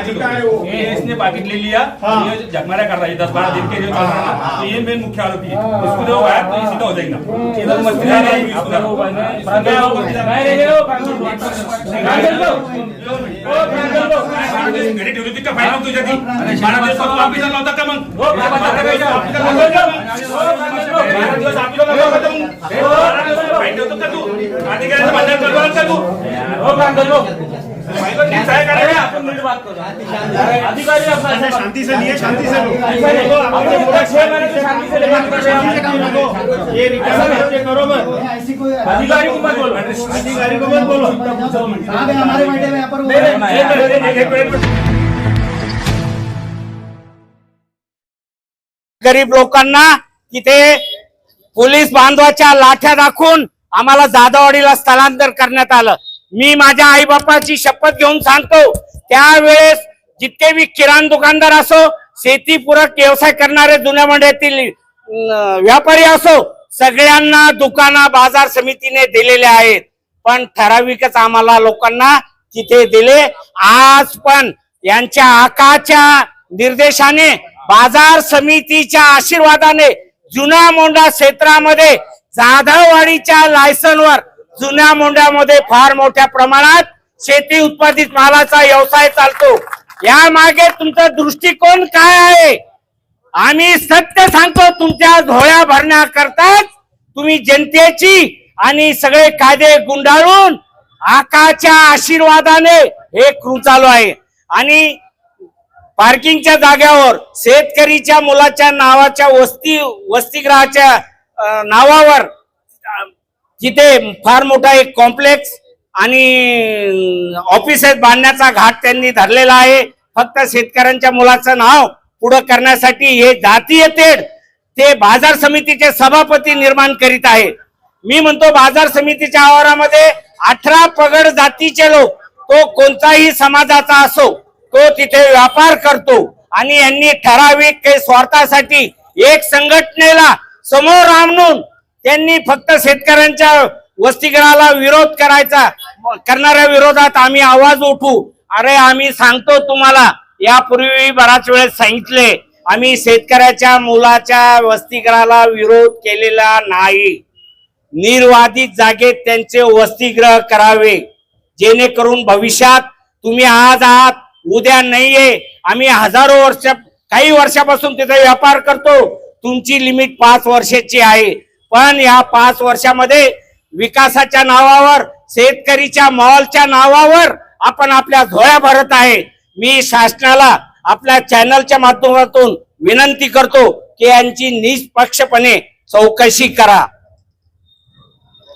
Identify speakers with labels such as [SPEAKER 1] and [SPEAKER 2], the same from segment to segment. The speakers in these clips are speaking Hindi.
[SPEAKER 1] इसने पाकिट ले लिया, ये जगमारा कर रहा है 10-12 दिन के लिए चल रहा है, तो ये मेन मुख्य आरोपी है। इसको जो है तो ये सीधा हो जाएगा, इधर मस्ती नहीं है घरी ठेवली होती का फाईल मग तुझ्या ती 12 दिवस वापस आला होता का मग 12 दिवस आपल्याला होता मग फाईल ठेवतो का तू अधिकाऱ्याचं भांडण करणार का तू
[SPEAKER 2] शांति से लिए, शांति से ये रिकॉर्ड करो मत, अधिकारी को मत बोलो, अधिकारी को मत बोलो। हमारे बैठे में यहाँ पर
[SPEAKER 3] गरीब लोकांना तिथे पोलीस बांधवाच्या लाठ्या दाखवून आम्हाला जाधववाडीला स्थलांतर करण्यात आलं। मी माझ्या आई बापाची शपथ घेऊन सांगतो, त्यावेळेस जितके भी किराणा दुकानदार असो, शेतीपूरक व्यवसाय करणारे जुन्या मंडळातील व्यापारी असो, सगळ्यांना दुकाना बाजार समितीने दिलेले आहेत, पण ठराविकच आम्हाला लोकांना तिथे दिले। आज पण यांच्या आकाच्या निर्देशाने बाजार समितीच्या आशीर्वादाने जुन्या मोंढा क्षेत्रामध्ये जाधववाडीच्या लायसनवर जुन्या मोंढ्यामध्ये फार मोठ्या प्रमाणात शेती उत्पादित मालाचा व्यवसाय चालतो। या मागे तुमचा दृष्टिकोन काय आहे? आम्ही सत्य सांगतो, तुमच्या झोळ्या भरण्याकरता तुम्ही जनतेची आणि सगळे कायदे गुंडाळून आकाच्या आशीर्वादाने हे कृत्य चालू आहे। आणि पार्किंगच्या जागेवर शेतकरीच्या मुलाच्या नावाच्या वसतिगृहाच्या नावावर तिथे फार मोठा एक कॉम्प्लेक्स आणि ऑफिसेस बांधण्याचा घाट त्यांनी धरलेला आहे। फक्त शेतकऱ्यांच्या मुलाचं नाव पुढे करण्यासाठी हे जातीय तेढ ते बाजार समितीचे सभापती निर्माण करीत आहे। मी म्हणतो, बाजार समितीच्या आवारामध्ये 18 पगड जातीचे लोक, तो कोणताही समाजाचा असो, तो तिथे व्यापार करतो आणि यांनी ठराविक काही स्वार्थासाठी एक संघटनेला समोर आणून त्यांनी फक्त शेतकऱ्यांच्या वसतिगृहाला विरोध करणाऱ्या विरोधात आम्ही आवाज उठू। अरे आम्ही सांगतो तुम्हाला, यापूर्वी बराच वेळेस सांगितले, आम्ही शेतकऱ्याच्या मुलाच्या वसतिगृहाला विरोध केलेला नाही। निर्वाधित जागेत त्यांचे वसतिगृह करावे, जेणेकरून भविष्यात तुम्ही आज आहात उद्या नाहीये। आम्ही हजारो वर्ष काही वर्षापासून तिथे व्यापार करतो, तुमची लिमिट 5 वर्षाची आहे, पण या 5 वर्षामध्ये विकासाच्या नावावर शेतकरीच्या मॉलच्या नावावर आपण आपल्या झोळ्या भरत आहे। मी शासनाला आपल्या चॅनलच्या माध्यमातून विनंती करतो की यांची निष्पक्षपणे चौकशी करा।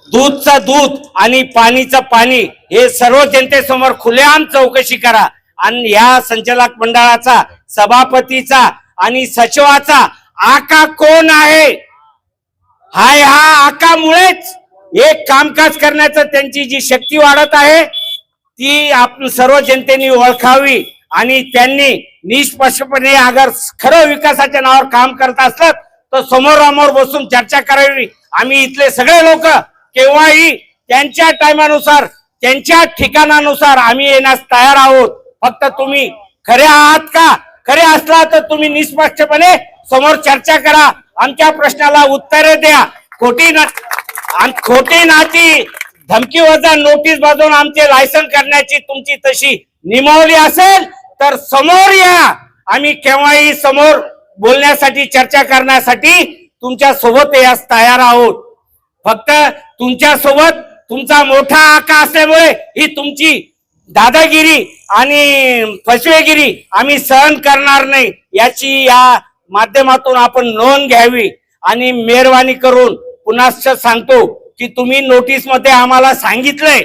[SPEAKER 3] दूधचं दूध आणि पाणीचं पाणी हे सर्व जनतेसमोर खुलेआम चौकशी करा आणि या संचालक मंडळाचा सभापतीचा आणि सचिवाचा आका कोण आहे? हा आकामुळेच एक कामकाज करण्याचं त्यांची जी शक्ती वाढत आहे ती आपण सर्व जनतेने ओळखावी आणि त्यांनी निष्पक्षपणे अगर खरं विकासाच्या नावावर काम करत असतात तर समोरासमोर बसून चर्चा करावी। आम्ही इथले सगळे लोक केव्हाही त्यांच्या टायमानुसार त्यांच्या ठिकाणानुसार आम्ही येण्यास तयार आहोत। फक्त तुम्ही खरे आहात का? खरे असला तर तुम्ही निष्पक्षपणे समोर चर्चा करा, आमच्या प्रश्नाला उत्तरे द्या। खोटी नाती धमकी वजा नोटीस बाजून आमचे लायसन करण्याची तुमची तशी नियमावली असेल तर समोर या, आम्ही केव्हाही समोर बोलण्यासाठी चर्चा करण्यासाठी तुमच्या सोबत यास तयार आहोत। फक्त तुमच्या सोबत तुमचा मोठा आका असल्यामुळे ही तुमची दादागिरी आणि फसवेगिरी आम्ही सहन करणार नाही, याची या माध्यमातून आपण नोंद घ्यावी। आणि मेहरबानी करून पुन्हा सांगतो की तुम्ही नोटीस मध्ये आम्हाला सांगितलंय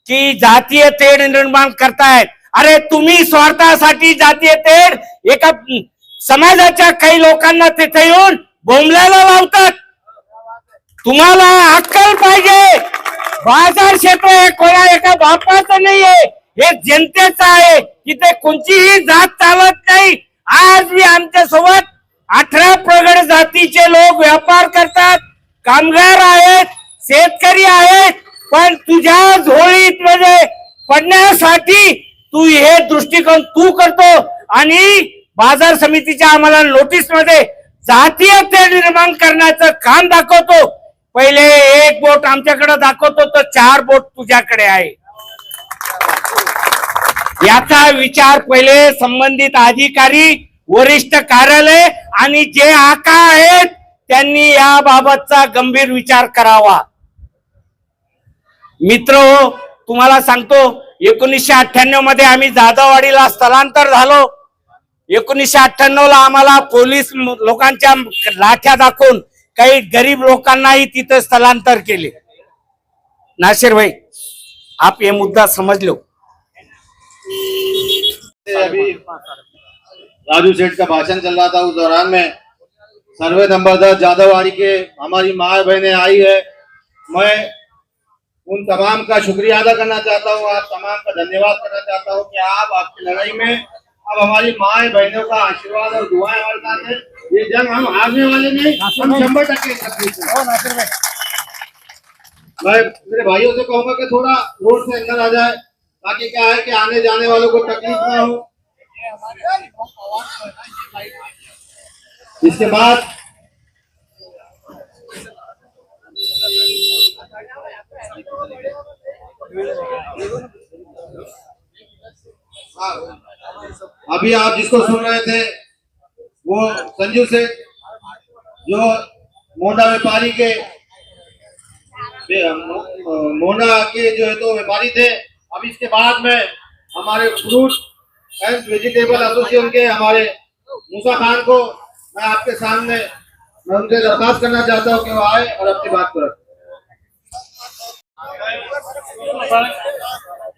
[SPEAKER 3] की जातीय तेढ निर्माण करतायत। अरे तुम्ही स्वार्थासाठी जातीय तेढ एका समाजाच्या काही लोकांना तिथे येऊन बोंबलायला लावतात। तुम्हाला अक्कल पाहिजे। बाजार क्षेत्र हे कोणा एका बापाचं नाहीये, हे जनतेचं आहे। तिथे कोणतीही जात चालत नाही। आज मी आमच्या सोबत 18 प्रगड जातीचे लोक व्यापार करतात, कामगार आहेत, शेतकरी आहेत, पण तुझ्या झोळीत मध्ये पडण्यासाठी तू हे दृष्टिकोन तू करतो आणि बाजार समितीच्या आम्हाला नोटीस मध्ये जातीय तेढ निर्माण करण्याचं काम दाखवतो. पहिले एक बोट आमच्याकडे दाखवतो तर 4 बोट तुझ्याकडे आहे. याचा विचार पहिले संबंधित अधिकारी, वरिष्ठ कार्यालय आणि जे आका आहेत त्यांनी याबाबतचा गंभीर विचार करावा. मित्र, तुम्हाला सांगतो 1998 मध्ये आम्ही जाधववाडीला स्थलांतर झालो. 1998 ला आम्हाला पोलीस लोकांच्या लाठ्या दाखवून काही गरीब लोकांनाही तिथे स्थलांतर केले. नासिर भाई, आप ये मुद्दा समझ लो.
[SPEAKER 4] अभी राजू सेठ का भाषण चल रहा था, उस दौरान में सर्वे नंबर 10 जाधववाड़ी के हमारी माँ बहनें आई है. मैं उन तमाम का शुक्रिया अदा करना चाहता हूँ, आप तमाम का धन्यवाद करना चाहता हूँ कि आप आपकी लड़ाई में अब हमारी माँ बहनों का आशीर्वाद और दुआएं हमारे साथ है. ये जंग हम हारने वाले नहीं, हम 100% मैं मेरे भाइयों से कहूंगा कि थोड़ा रोड से अंदर आ जाए, ताकि क्या है कि आने जाने वालों को तकलीफ ना हो. इसके बाद अभी आप जिसको सुन रहे थे वो संजू सेठ, जो मोंडा व्यापारी के मोंडा के जो है तो व्यापारी थे. अब इसके बाद में हमारे फ्रूट एंड वेजिटेबल एसोसिएशन के हमारे मूसा खान को मैं आपके सामने मैं उनसे दरखास्त करना चाहता हूँ कि वो आए और अपनी बात को रखें.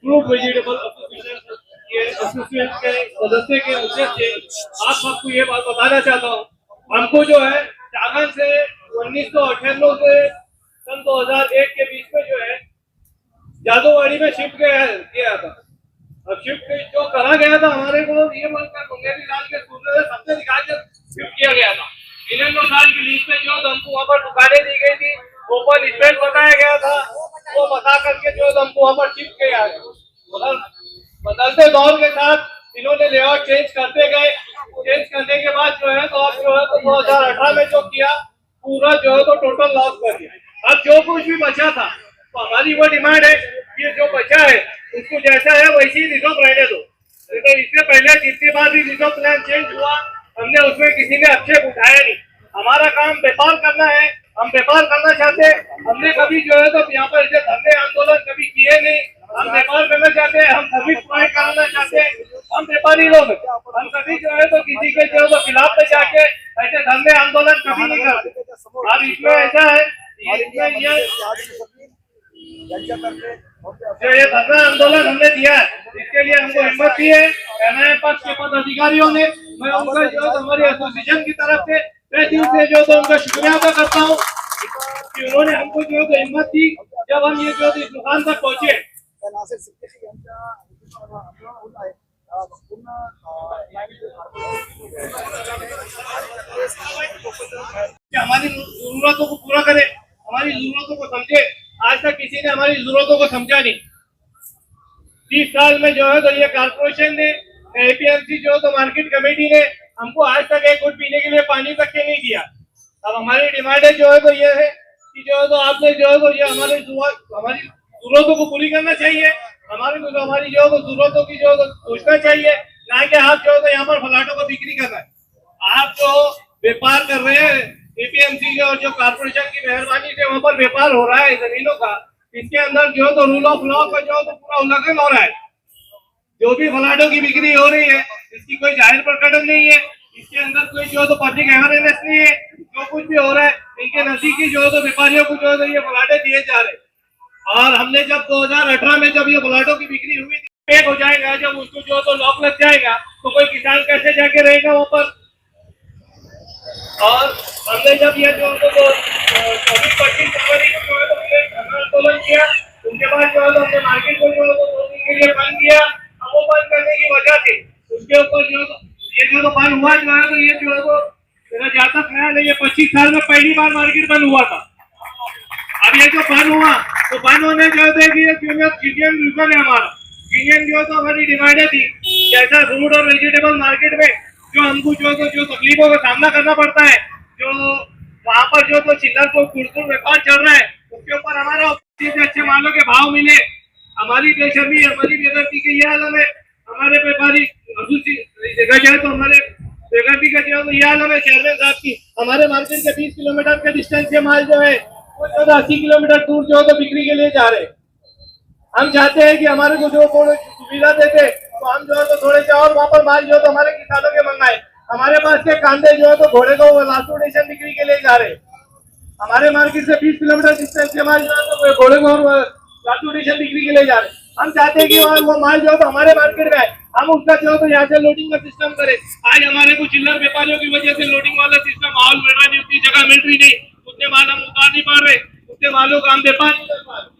[SPEAKER 2] फ्रूट वेजिटेबल एसोसिएशन के सदस्य के उद्देश्य से आप सबको ये बात बताना चाहता हूँ. हमको जो है चागन से 1998 से सन 2001 के बीच में जो है जाधववाड़ी में शिफ्ट किया था. अब शिफ्ट जो करा गया था हमारे को ये मानकर मुंगेरी लाल के सूत्र से सबसे निकाल कर शिफ्ट किया गया था. 99 साल की लीज में जो हमको वहाँ पर दुकानें दी गई थी, ओपन स्पेस बताया गया था, वो बता करके जो हमको वहाँ पर शिफ्ट किया गया. बदलते दौर के साथ इन्होंने लेआउट चेंज करते गए. चेंज करने के बाद जो है तो अब जो है तो 2018 में जो किया पूरा जो है तो टोटल लॉस कर दिया. अब जो कुछ भी बचा था तो हमारी वो डिमांड है कि जो बचा है उसको जैसा है वैसे ही रिजर्व रहने दो. तो इससे पहले जितनी बार भी रिजर्व प्लान चेंज हुआ हमने उसमें किसी ने आक्षेप उठाया नहीं. हमारा काम व्यापार करना है, हम व्यापार करना चाहते हैं. हमने कभी जो है तो यहाँ पर ऐसे धरने आंदोलन कभी किए नहीं. हम व्यापार करना चाहते हैं, हम सर्विस प्रोवाइड कराना चाहते हैं. हम व्यापारी लोग हम कभी जो है तो किसी के जो है तो खिलाफ में जाके ऐसे धरने आंदोलन कभी नहीं करते. अब इसमें ऐसा है इसमें ये धरना आंदोलन हमने दिया है, इसके लिए हमको हिम्मत दी है एमआईएम पक्ष के पदाधिकारियों ने. मैं उनका जो हमारी एसोसिएशन की तरफ से मैं दिल से जो तो उनका शुक्रिया अदा करता हूँ कि उन्होंने हमको जो है हिम्मत दी जब हम ये जो इस दुकान तक पहुंचे. हमारी जरूरतों को पूरा करे, हमारी जरूरतों को समझे. आज तक किसी ने हमारी जरूरतों को समझा नहीं. 30 साल में जो है तो ये कारपोरेशन ने, एपीएमसी जो है तो मार्केट कमेटी ने हमको आज तक एक घूंट पीने के लिए पानी तक के नहीं दिया. अब हमारी डिमांड जो है तो ये है कि जो है तो आपने जो है तो ये हमारी जरूरतों को पूरी करना चाहिए. हमारी जो है तो जरूरतों की जो है तो सोचना चाहिए, ना कि आप जो है तो यहाँ पर फ्लैटों को बिक्री करना है. आप जो व्यापार कर रहे हैं एपीएमसी के और जो कारपोरेशन की मेहरबानी से वहाँ पर व्यापार हो रहा है जमीनों का, इसके अंदर जो है तो रूल ऑफ लॉ का जो है तो पूरा उल्लंघन हो रहा है. जो भी फ्लैटों की बिक्री हो रही है इसकी कोई जाहिर प्रकटन नहीं है, इसके अंदर कोई जो है तो पब्लिक अवेयरनेस नहीं है. जो कुछ भी हो रहा है इनके नजदीकी जो है तो व्यापारियों को जो है तो ये फ्लैटें दिए जा रहे हैं. और हमने जब 2018 में जब ये फ्लैटों की बिक्री हुई थी, पेक हो जाएगा, जब उसको जो है तो लॉक लग जाएगा तो कोई किसान कैसे जाके रहेगा वहाँ पर. और हमने जब ये जो 24-25 जनवरी को जो है तो हमने आंदोलन किया, उनके बाद जो है तो हमने मार्केट को जो है तो 2 दिन के लिए बंद किया. अब वो बंद करने की वजह से उसके ऊपर जो ये जो तो बंद हुआ जो है तो ये जो है तो मेरा जहाँ तक ख्याल है ये 25 साल में पहली बार मार्केट बंद हुआ था. अब ये जो बंद हुआ तो बंद होने जो है कि ये यूनियन रीजन है हमारा, यूनियन जो है तो हमारी डिमांडें थी जैसा फ्रूट और वेजिटेबल मार्केट में जो हमको जो तकलीफों का सामना करना पड़ता है, जो वहाँ पर जो तो चिल्लर को कुड़कुड़ व्यापार चल रहा है, उसके ऊपर हमारा अच्छे मालों के भाव मिले। हमारी बेशर्मी, हमारी बेदर्दी की ये आलम है। हमारे व्यापारी जगह जाए तो हमारे बेगरती का जो ये आलम है चेयरमैन साहब की, हमारे मार्केट के 20 किलोमीटर के डिस्टेंस के माल जो है वो 80 किलोमीटर दूर जो है तो बिक्री के लिए जा रहे हैं। हम चाहते हैं कि हमारे को जो सुविधा देते तो हम जो है तो थोड़े से और वहाँ पर माल जो है तो हमारे किसानों के मंगाए। हमारे पास के कांदे जो है तो घोड़े को लासू स्टेशन बिक्री के लिए जा रहे हैं। हमारे मार्केट से 20 किलोमीटर डिस्टेंस के माल जो है तो घोड़े को लासू स्टेशन बिक्री के लिए जा रहे हैं। हम चाहते हैं कि वो माल जो है तो हमारे मार्केट में आए, हम उसका जो है तो यहाँ से लोडिंग का सिस्टम करें। आज हमारे को चिल्लर व्यापारियों की वजह से लोडिंग वाला सिस्टम माहौल मिल रहा नहीं, उतनी जगह मिल रही नहीं, उतने माल हम उतार नहीं पा रहे, उतने मालों का हम व्यापार नहीं कर पा रहे।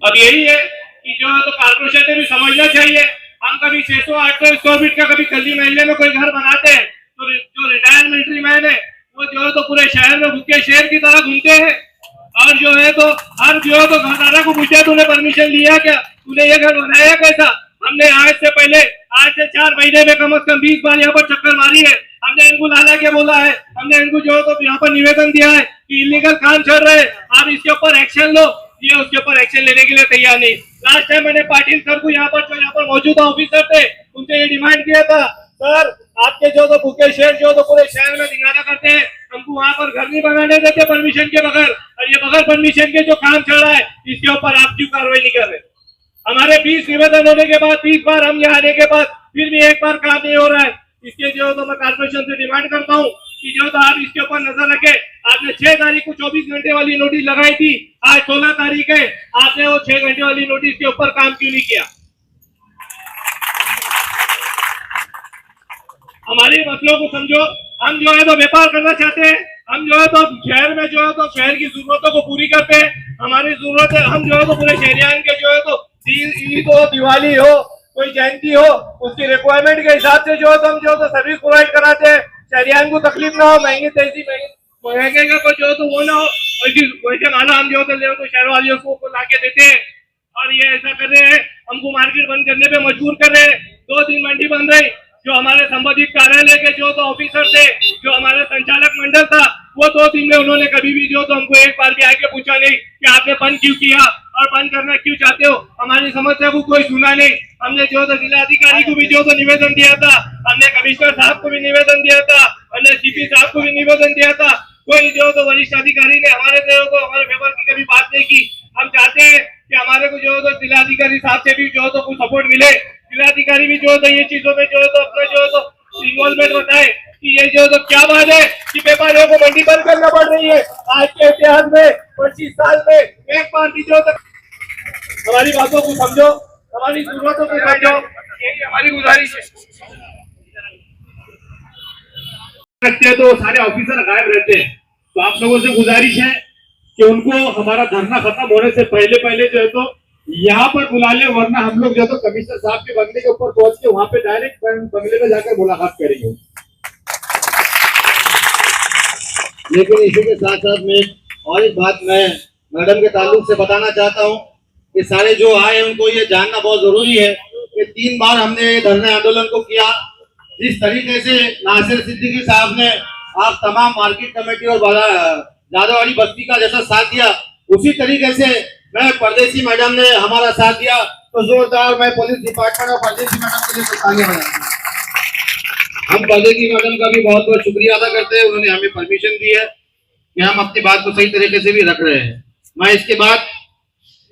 [SPEAKER 2] अब यही है कि जो है तो कारपोरेशन ने भी समझना चाहिए। हम कभी 600-800 स्क्वायर फीट का कभी कल्ली महल्ले में कोई घर बनाते हैं तो जो रिटायर्ड मिलिट्री मैन है वो जो है तो पूरे शहर में भूखे शेर की तरह घूमते हैं और जो है तो हर जो है तो घरदारा को पूछा तूने परमिशन लिया क्या, तूने ये घर बनाया कैसा। हमने आज से 4 महीने में कम से कम 20 बार यहाँ पर चक्कर मारी है। हमने इनको लाला के बोला है, हमने इनको जो है तो यहाँ पर निवेदन दिया है कि इलीगल काम चल रहे हैं, आप इसके ऊपर एक्शन लो। ये उसके ऊपर एक्शन लेने के लिए तैयार नहीं। लास्ट टाइम मैंने पाटिल सर को यहाँ पर मौजूदा ऑफिसर थे, उनसे ये डिमांड किया था, सर आपके जो तो भूखे शेर जो तो पूरे शहर में धिंगाना करते हैं, हमको वहाँ पर घर नहीं बनाने देते परमिशन के बगैर, और ये बगैर परमिशन के जो काम चल रहा है इसके ऊपर आप क्यों कार्रवाई नहीं कर रहे। हमारे 20 निवेदन होने के बाद 20 बार हम यहाँ आने के बाद फिर भी एक बार काम नहीं हो रहा है। इसके जो तो मैं कारपोरेशन से डिमांड करता हूँ कि जो तो आप इसके ऊपर नजर रखें। आपने 6 तारीख को 24 घंटे वाली नोटिस लगाई थी, आज 16 तारीख है, आपने वो 6 घंटे वाली नोटिस के ऊपर काम क्यों नहीं किया। हमारे मसलों को समझो। हम जो है तो व्यापार करना चाहते हैं, हम जो है तो शहर में जो है तो शहर की जरूरतों को पूरी करते हैं। हमारी जरूरत है हम जो है तो पूरे शहरियान के जो है तो ईद हो, दिवाली हो, कोई जयंती हो, उसकी रिक्वायरमेंट के हिसाब से जो है तो हम जो है तो सर्विस प्रोवाइड कराते हैं। शहरियान को तकलीफ ना हो, महंगे का कोई जो है तो वो ना हो, वैसे माना हम जो है तो शहर वालियों को ला के देते हैं। और ये ऐसा कर रहे हैं, हमको मार्केट बंद करने पे मजबूर कर रहे हैं। 2 दिन मंडी बंद रही। जो हमारे संबंधित कार्यालय के जो तो ऑफिसर थे, जो हमारे संचालक मंडल था, वो 2 दिन में उन्होंने कभी भी जो तो हमको एक बार भी आके पूछा नहीं कि आपने बंद क्यों किया और बंद करना क्यों चाहते हो। हमारी समस्या को कोई सुना नहीं। हमने जो तो जिलाधिकारी को भी जो तो निवेदन दिया था, हमने कमिश्नर साहब को भी निवेदन दिया था, हमने सीपी साहब को भी निवेदन दिया था। कोई जो तो वरिष्ठ अधिकारी ने हमारे को हमारे पेपर की कभी बात नहीं की। हम चाहते हैं कि हमारे को जो तो जिलाधिकारी साहब से भी जो तो कुछ सपोर्ट मिले। जिलाधिकारी भी जो तो ये चीजों में जो तो अपना जो तो इन्वॉल्वमेंट बताए कि ये जो तो क्या बात है कि व्यापारियों को मंडी बंद करना पड़ रही है। आज के इतिहास में 25 साल में एक बार भी जो तक हमारी बातों को समझो, हमारी जरूरतों को समझो, यही हमारी गुजारिश है।
[SPEAKER 5] रखते हैं तो सारे ऑफिसर गायब रहते हैं, तो आप लोगों से गुजारिश है कि उनको हमारा धरना खत्म होने से पहले जो है तो यहाँ पर बुला ले, वरना हम लोग जो है तो कमिश्नर साहब के बंगले के ऊपर पहुंच के वहां पे डायरेक्ट बंगले में जाकर मुलाकात करेंगे।
[SPEAKER 4] लेकिन इसी के साथ साथ में और एक बात मैं मैडम के ताल्लुक से बताना चाहता हूँ कि सारे जो आए उनको ये जानना बहुत जरूरी है कि 3 बार हमने धरना आंदोलन को किया। जिस तरीके से नासिर सिद्दीकी साहब ने आप तमाम मार्केट कमेटी और जादवाड़ी बस्ती का जैसा साथ दिया, उसी तरीके से मैं परदेसी मैडम ने हमारा साथ दिया। तो जोरदार मैं पुलिस डिपार्टमेंट और परदेसी मैडम के लिए आगे बढ़ा। हम परदेसी मैडम का भी बहुत बहुत शुक्रिया अदा करते हैं, उन्होंने हमें परमिशन दी है कि हम अपनी बात को सही तरीके से भी रख रहे हैं। मैं इसके बाद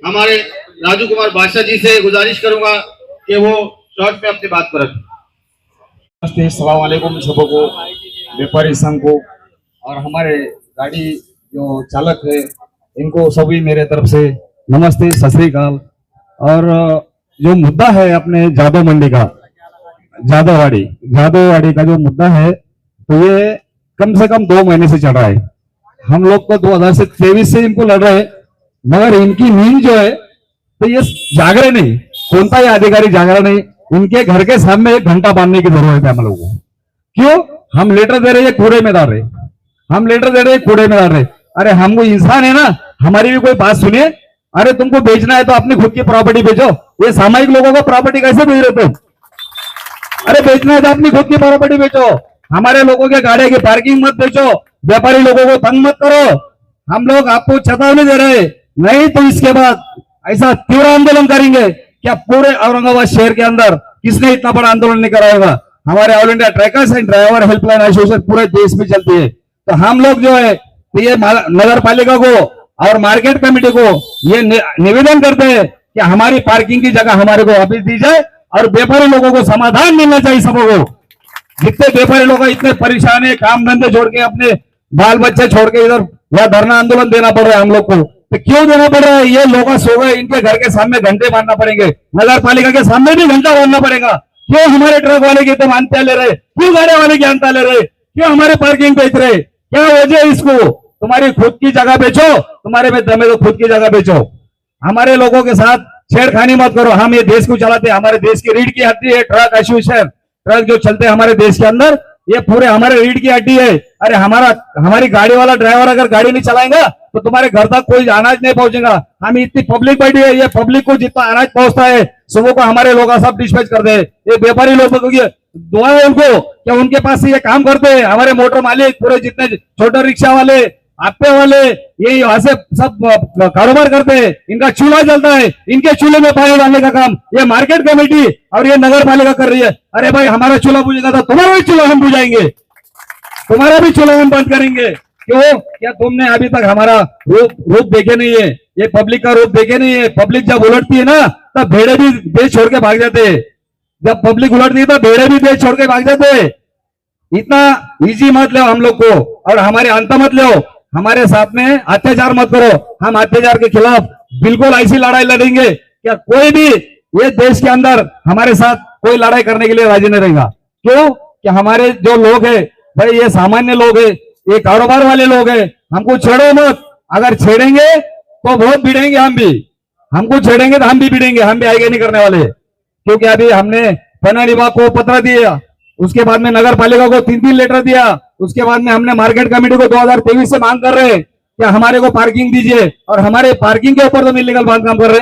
[SPEAKER 4] हमारे राजू कुमार बादशाह जी से गुजारिश करूंगा कि वो शॉर्ट में अपनी बात पर रखें।
[SPEAKER 6] नमस्ते, अस्सलाम वालेकुम सबको, व्यापारी संघ को और हमारे गाड़ी जो चालक है इनको सभी मेरे तरफ से नमस्ते, सत श्री अकाल। और जो मुद्दा है अपने जादव मंडी का, जादववाड़ी का जो मुद्दा है तो ये कम से कम 2 महीने से चल रहा है। हम लोग तो 2023 से इनको लड़ रहे हैं, मगर इनकी नींद जो है तो ये जाग रहे नहीं, कोणता ही अधिकारी जाग रहा नहीं। इनके घर के सामने 1 घंटा बांधने की जरूरत है हम लोगों को। क्यों? हम लेटर दे रहे हैं कूड़े में डाल रहे, हम लेटर दे रहे हैं कूड़े में डाल रहे। अरे हम कोई इंसान है ना, हमारी भी कोई बात सुनिए अरे तुमको बेचना है तो अपनी खुद की प्रॉपर्टी बेचो, ये सामाजिक लोगों को प्रॉपर्टी कैसे बेच रहे तुम? अरे बेचना है तो अपनी खुद की प्रॉपर्टी बेचो, हमारे लोगों के गाड़ी की पार्किंग मत बेचो, व्यापारी लोगों को तंग मत करो। हम लोग आपको चेतावनी दे रहे हैं, नहीं तो इसके बाद ऐसा तीव्र आंदोलन करेंगे। क्या पूरे औरंगाबाद शहर के अंदर किसने इतना बड़ा आंदोलन नहीं करा होगा? हमारे All India truckers and driver helpline association पूरे देश में चलती है। तो हम लोग जो है तो ये नगर पालिका को और मार्केट कमेटी को ये निवेदन करते हैं कि हमारी पार्किंग की जगह हमारे को वापिस दी जाए और व्यापारी लोगों को समाधान मिलना चाहिए। सबको जितने व्यापारी लोग इतने परेशान है, काम धंधे छोड़ के अपने बाल बच्चे छोड़ के इधर यह धरना आंदोलन देना पड़ रहा है हम लोग को। तो क्यों देना पड़ रहा है? ये लोग सो गए, इनके घर के सामने घंटे बांधना पड़ेंगे, नगर पालिका के सामने भी घंटा बांधना पड़ेगा। क्यों हमारे ट्रक वाले की तो मानता ले रहे, क्यों गाड़ी वाले की अंता ले रहे, क्यों हमारे पार्किंग बेच रहे? क्या वजह है इसको? तुम्हारी खुद की जगह बेचो, तुम्हारे में दम है तो खुद की जगह बेचो। हमारे लोगों के साथ छेड़खानी मत करो। हम ये देश को चलाते, हमारे देश की रीढ़ की हड्डी है ट्रक एसोसिएशन। ट्रक जो चलते हैं हमारे देश के अंदर, ये पूरे हमारे रीढ़ की हड्डी है। अरे हमारी गाड़ी वाला ड्राइवर अगर गाड़ी नहीं चलाएगा तो तुम्हारे घर तक कोई अनाज नहीं पहुंचेगा। हम इतनी पब्लिक बैठी है, ये पब्लिक को जितना अनाज पहुंचता है सुबह को हमारे लोग सब डिस्पैच कर दे। ये व्यापारी लोगों की दुआ है उनको क्या उनके पास से ये काम करते हैं। हमारे मोटर मालिक पूरे जितने छोटे रिक्शा वाले, आप्पे वाले, ये यहाँ से सब कारोबार करते हैं, इनका चूल्हा जलता है, इनके चूल्हे में पानी डालने का काम ये मार्केट कमेटी और ये नगर पालिका कर रही है। अरे भाई हमारा चूल्हा बुझेगा तो तुम्हारा भी चूल्हा हम बुझाएंगे, तुम्हारा भी चूल्हा हम बंद करेंगे। क्यों? क्या तुमने अभी तक हमारा रूप देखे नहीं है? ये पब्लिक का रूप देखे नहीं है। पब्लिक जब उलटती है ना तब भेड़े भी देश छोड़ के भाग जाते हैं। जब पब्लिक उलटती है तो भेड़े भी देश छोड़ के भाग जाते हैं। इतना इजी मत लो हम लोग को और हमारे अंत मत लो, हमारे साथ में अत्याचार मत करो। हम अत्याचार के खिलाफ बिल्कुल ऐसी लड़ाई लड़ेंगे। क्या कोई भी ये देश के अंदर हमारे साथ कोई लड़ाई करने के लिए राजी नहीं रहेगा। क्यों? कि हमारे जो लोग हैं भाई ये सामान्य लोग हैं, ये कारोबार वाले लोग हैं। हमको छेड़ो मत, अगर छेड़ेंगे तो बहुत भिड़ेंगे हम भी, हमको छेड़ेंगे तो हम भी भिड़ेंगे, हम भी आगे नहीं करने वाले। क्योंकि अभी हमने वन विभाग को पत्र दिया, उसके बाद में नगर पालिका को 3-3 लेटर दिया, उसके बाद में हमने मार्केट कमेटी को 2023 से मांग कर रहे हैं कि हमारे को पार्किंग दीजिए और हमारे पार्किंग के ऊपर तो इलीगल बांधकाम कर रहे।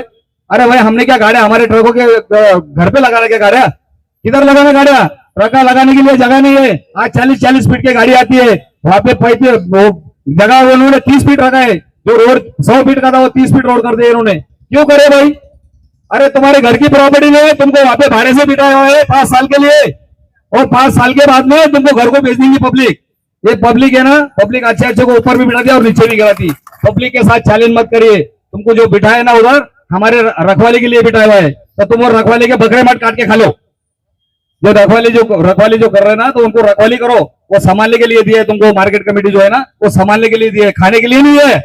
[SPEAKER 6] अरे भाई हमने क्या गाड़ियां हमारे ट्रकों के घर पे लगाने के गाड़ियां किधर लगाना? गाड़ियां ट्रका लगाने के लिए जगह नहीं है। आज 40-40 फीट की गाड़ी आती है, वहां पे जगह उन्होंने 30 फीट रखा है, जो रोड 100 फीट का था वो 30 फीट रोड कर दिया इन्होंने। क्यों करे भाई? अरे तुम्हारे घर की प्रॉपर्टी नहीं है, तुमको वहां पे भाड़े से बिठाया हुआ है 5 साल के लिए और 5 साल के बाद में तुमको घर को भेज देंगी पब्लिक। ये पब्लिक है ना, पब्लिक अच्छे को ऊपर भी बिठाती है और नीचे भी गिराती। पब्लिक के साथ चैलेंज मत करिए। तुमको जो बिठाया ना उधर हमारे रखवाली के लिए बिठाया हुआ है, तो तुम और रखवाली के बकरे मत काट के खा लो। जो रखवाली जो कर रहे हैं ना तो उनको रखवाली करो, वो संभालने के लिए दिया है तुमको। मार्केट कमेटी जो है ना वो संभालने के लिए दिया है, खाने के लिए नहीं है।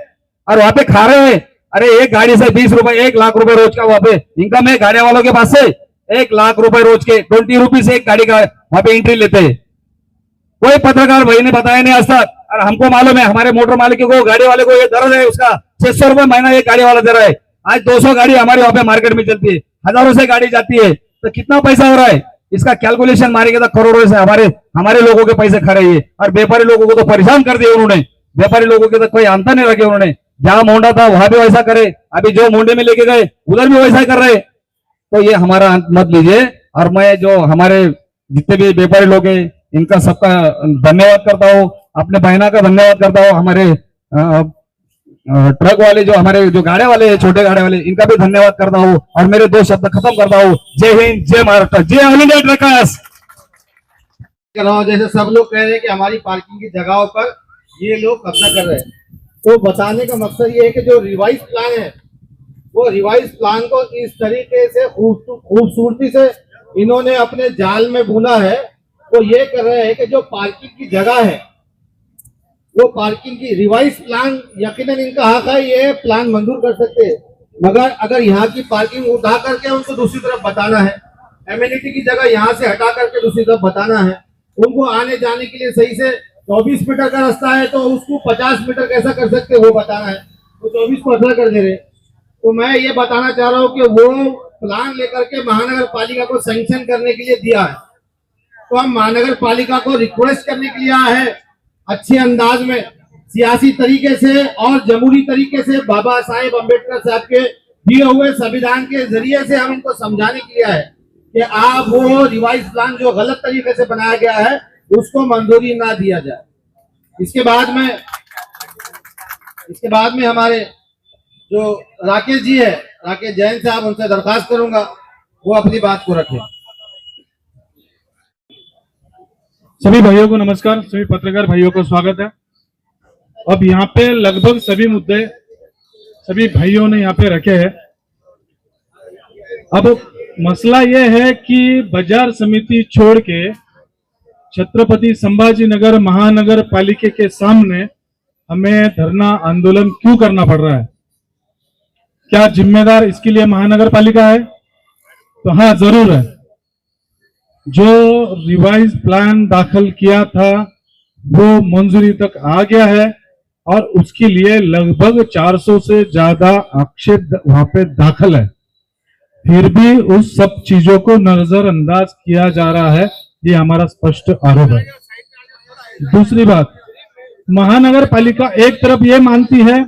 [SPEAKER 6] और वहां पे खा रहे हैं। अरे एक गाड़ी से 20 रुपए 1 लाख रुपए रोज का वहां पे इनकम है गाड़ी वालों के पास से। 1 लाख रुपए रोज के 20 रुपीज से एक गाड़ी का वहां पे एंट्री लेते हैं। कोई पत्रकार भाई ने बताया नहीं आज तक। और हमको मालूम है, हमारे मोटर मालिक को गाड़ी वाले को ये दर्द है, उसका 600 रुपए महीना एक गाड़ी वाला दे रहा है। आज 200 गाड़ी हमारे वहां पे मार्केट में चलती है, हजारों से गाड़ी जाती है, तो कितना पैसा हो रहा है? इसका कैलकुलेशन मारेंगे तो करोड़ों से हमारे लोगों के पैसे खा रही है। और व्यापारी लोगों को तो परेशान कर दिया उन्होंने। व्यापारी लोगों के तो कोई अंतर नहीं रखे उन्होंने। जहां मोंडा था वहां भी वैसा करे, अभी जो मोंडे में लेके गए उधर भी वैसा कर रहे। तो ये हमारा अंत मत लीजिए। और मैं जो हमारे जितने भी व्यापारी लोग हैं इनका सबका धन्यवाद करता हूँ, अपने बहना का धन्यवाद करता हूँ। हमारे ट्रक वाले जो हमारे जो गाड़े वाले छोटे गाड़े वाले इनका भी धन्यवाद करता हूँ। और मेरे 2 शब्द खत्म करता हूँ। जय हिंद, जय महाराष्ट्र, जय ऑल इंडिया ट्रकर्स।
[SPEAKER 4] जैसे सब लोग कह रहे हैं कि हमारी पार्किंग की जगहों पर ये लोग कब्जा कर रहे हैं, तो बताने का मकसद ये है कि जो रिवाइज प्लान है वो रिवाइज प्लान को इस तरीके से खूबसूरती से इन्होंने अपने जाल में बुना है। वो ये कर रहे हैं कि जो पार्किंग की जगह है वो पार्किंग की रिवाइज प्लान यकीनन इनका हक है, ये प्लान मंजूर कर सकते हैं, मगर अगर यहाँ की पार्किंग उठा करके उनको दूसरी तरफ बताना है, एमिनिटी की जगह यहाँ से हटा करके दूसरी तरफ बताना है, उनको आने जाने के लिए सही से 24 मीटर का रास्ता है तो उसको 50 मीटर कैसा कर सकते वो बताना है, वो 24 को 18 कर दे रहे। तो मैं ये बताना चाह रहा हूँ कि वो प्लान लेकर के महानगर पालिका को सैंक्शन करने के लिए दिया है, तो हम महानगर पालिका को रिक्वेस्ट करने के लिए आए हैं अच्छे अंदाज में सियासी तरीके से और जमहूरी तरीके से बाबा साहेब अम्बेडकर साहब के दिए हुए संविधान के जरिए से हम इनको समझाने के लिए है कि आप वो रिवाइज प्लान जो गलत तरीके से बनाया गया है उसको मंजूरी ना दिया जाए। इसके बाद में हमारे जो राकेश जी है, राकेश जैन साहब, उनसे दरखास्त करूंगा वो अपनी बात को रखें।
[SPEAKER 5] सभी भाइयों को नमस्कार, सभी पत्रकार भाइयों को स्वागत है। अब यहाँ पे लगभग सभी मुद्दे सभी भाइयों ने यहाँ पे रखे हैं। अब मसला यह है कि बाजार समिति छोड़ के छत्रपति संभाजीनगर महानगर पालिका के सामने हमें धरना आंदोलन क्यों करना पड़ रहा है? क्या जिम्मेदार इसके लिए महानगर पालिका है? तो हाँ, जरूर है। जो रिवाइज प्लान दाखिल किया था वो मंजूरी तक आ गया है और उसके लिए लगभग 400 से ज्यादा आक्षेप वहां पे दाखिल है, फिर भी उस सब चीजों को नजरअंदाज किया जा रहा है, ये हमारा स्पष्ट आरोप है। दूसरी बात, महानगर पालिका एक तरफ ये मानती है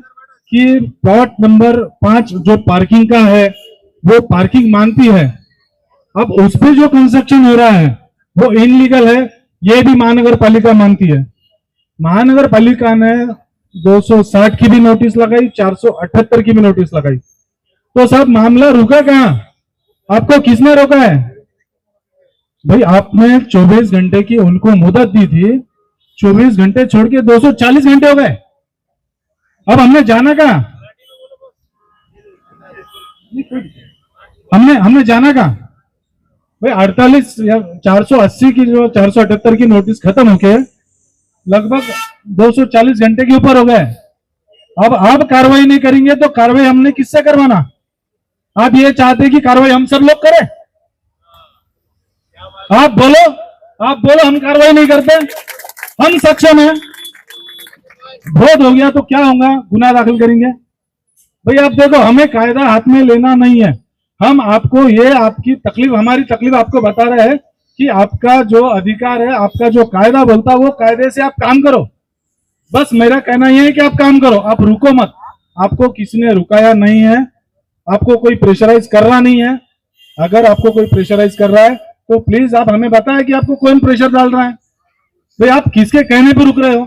[SPEAKER 5] कि प्लॉट नंबर 5 जो पार्किंग का है वो पार्किंग मानती है, अब उस पे जो कंस्ट्रक्शन हो रहा है वो इनलीगल है, ये भी महानगर पालिका मानती है। महानगर पालिका ने 260 की भी नोटिस लगाई, 478 की भी नोटिस लगाई, तो साहब मामला रुका कहां? आपको किसने रोका है भाई? आपने 24 घंटे की उनको मुदत दी थी, 24 घंटे छोड़ के 240 घंटे हो गए। अब हमने जाना कहां? हमने जाना कहां भाई? 48 या 480 की जो 478 की नोटिस खत्म होके लगभग 240 घंटे के ऊपर हो गए। अब आप कार्रवाई नहीं करेंगे तो कार्रवाई हमने किससे करवाना? आप ये चाहते कि कार्रवाई हम सब लोग करें? आप बोलो हम कार्रवाई नहीं करते, हम सक्षम हैं। विरोध हो गया तो क्या होगा? गुनाह दाखिल करेंगे। भाई आप देखो, हमें कायदा हाथ में लेना नहीं है, हम आपको ये आपकी तकलीफ, हमारी तकलीफ आपको बता रहे हैं कि आपका जो अधिकार है, आपका जो कायदा बोलता है वो कायदे से आप काम करो। बस मेरा कहना यह है कि आप काम करो, आप रुको मत। आपको किसी ने रुकाया नहीं है, आपको कोई प्रेशराइज कर रहा नहीं है। अगर आपको कोई प्रेशराइज कर रहा है तो प्लीज आप हमें बताएं कि आपको कौन प्रेशर डाल रहा है। भाई आप किसके कहने पर रुक रहे हो?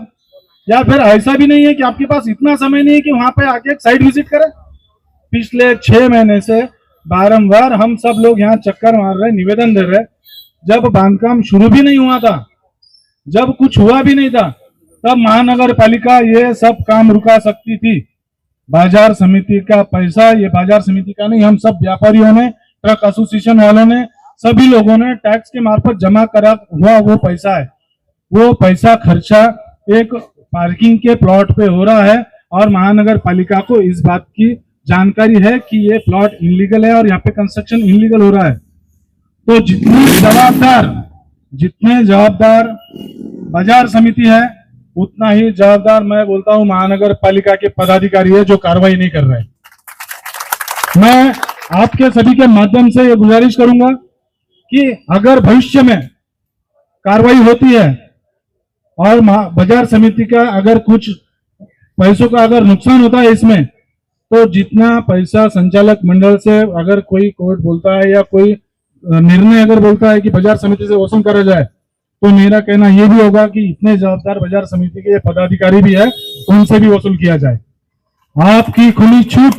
[SPEAKER 5] या फिर ऐसा भी नहीं है कि आपके पास इतना समय नहीं है कि वहां पे आके एक साइट विजिट करें? पिछले 6 महीने से बारंबार हम सब लोग यहाँ चक्कर मार रहे, निवेदन दे रहे। जब बांधकाम शुरू भी नहीं हुआ था, जब कुछ हुआ भी नहीं था, तब महानगर पालिका ये सब काम रुका सकती थी। बाजार समिति का पैसा, ये बाजार समिति का नहीं, हम सब व्यापारियों ने, ट्रक एसोसिएशन वालों ने, सभी लोगों ने टैक्स के मार्फत जमा करा हुआ वो पैसा है। वो पैसा खर्चा एक पार्किंग के प्लॉट पे हो रहा है और महानगर पालिका को इस बात की जानकारी है कि ये प्लॉट इलीगल है और यहाँ पे कंस्ट्रक्शन इलीगल हो रहा है। तो जितने जवाबदार बाजार समिति है, उतना ही जवाबदार मैं बोलता हूं महानगर पालिका के पदाधिकारी है जो कार्रवाई नहीं कर रहे। मैं आपके सभी के माध्यम से ये गुजारिश करूंगा कि अगर भविष्य में कार्रवाई होती है और बाजार समिति का अगर कुछ पैसों का अगर नुकसान होता है इसमें, तो जितना पैसा संचालक मंडल से अगर कोई कोर्ट बोलता है या कोई निर्णय अगर बोलता है कि बाजार समिति से वसूल करा जाए, तो मेरा कहना यह भी होगा कि इतने जवाबदार बाजार समिति के पदाधिकारी भी है, उनसे भी वसूल किया जाए। आपकी खुली छूट,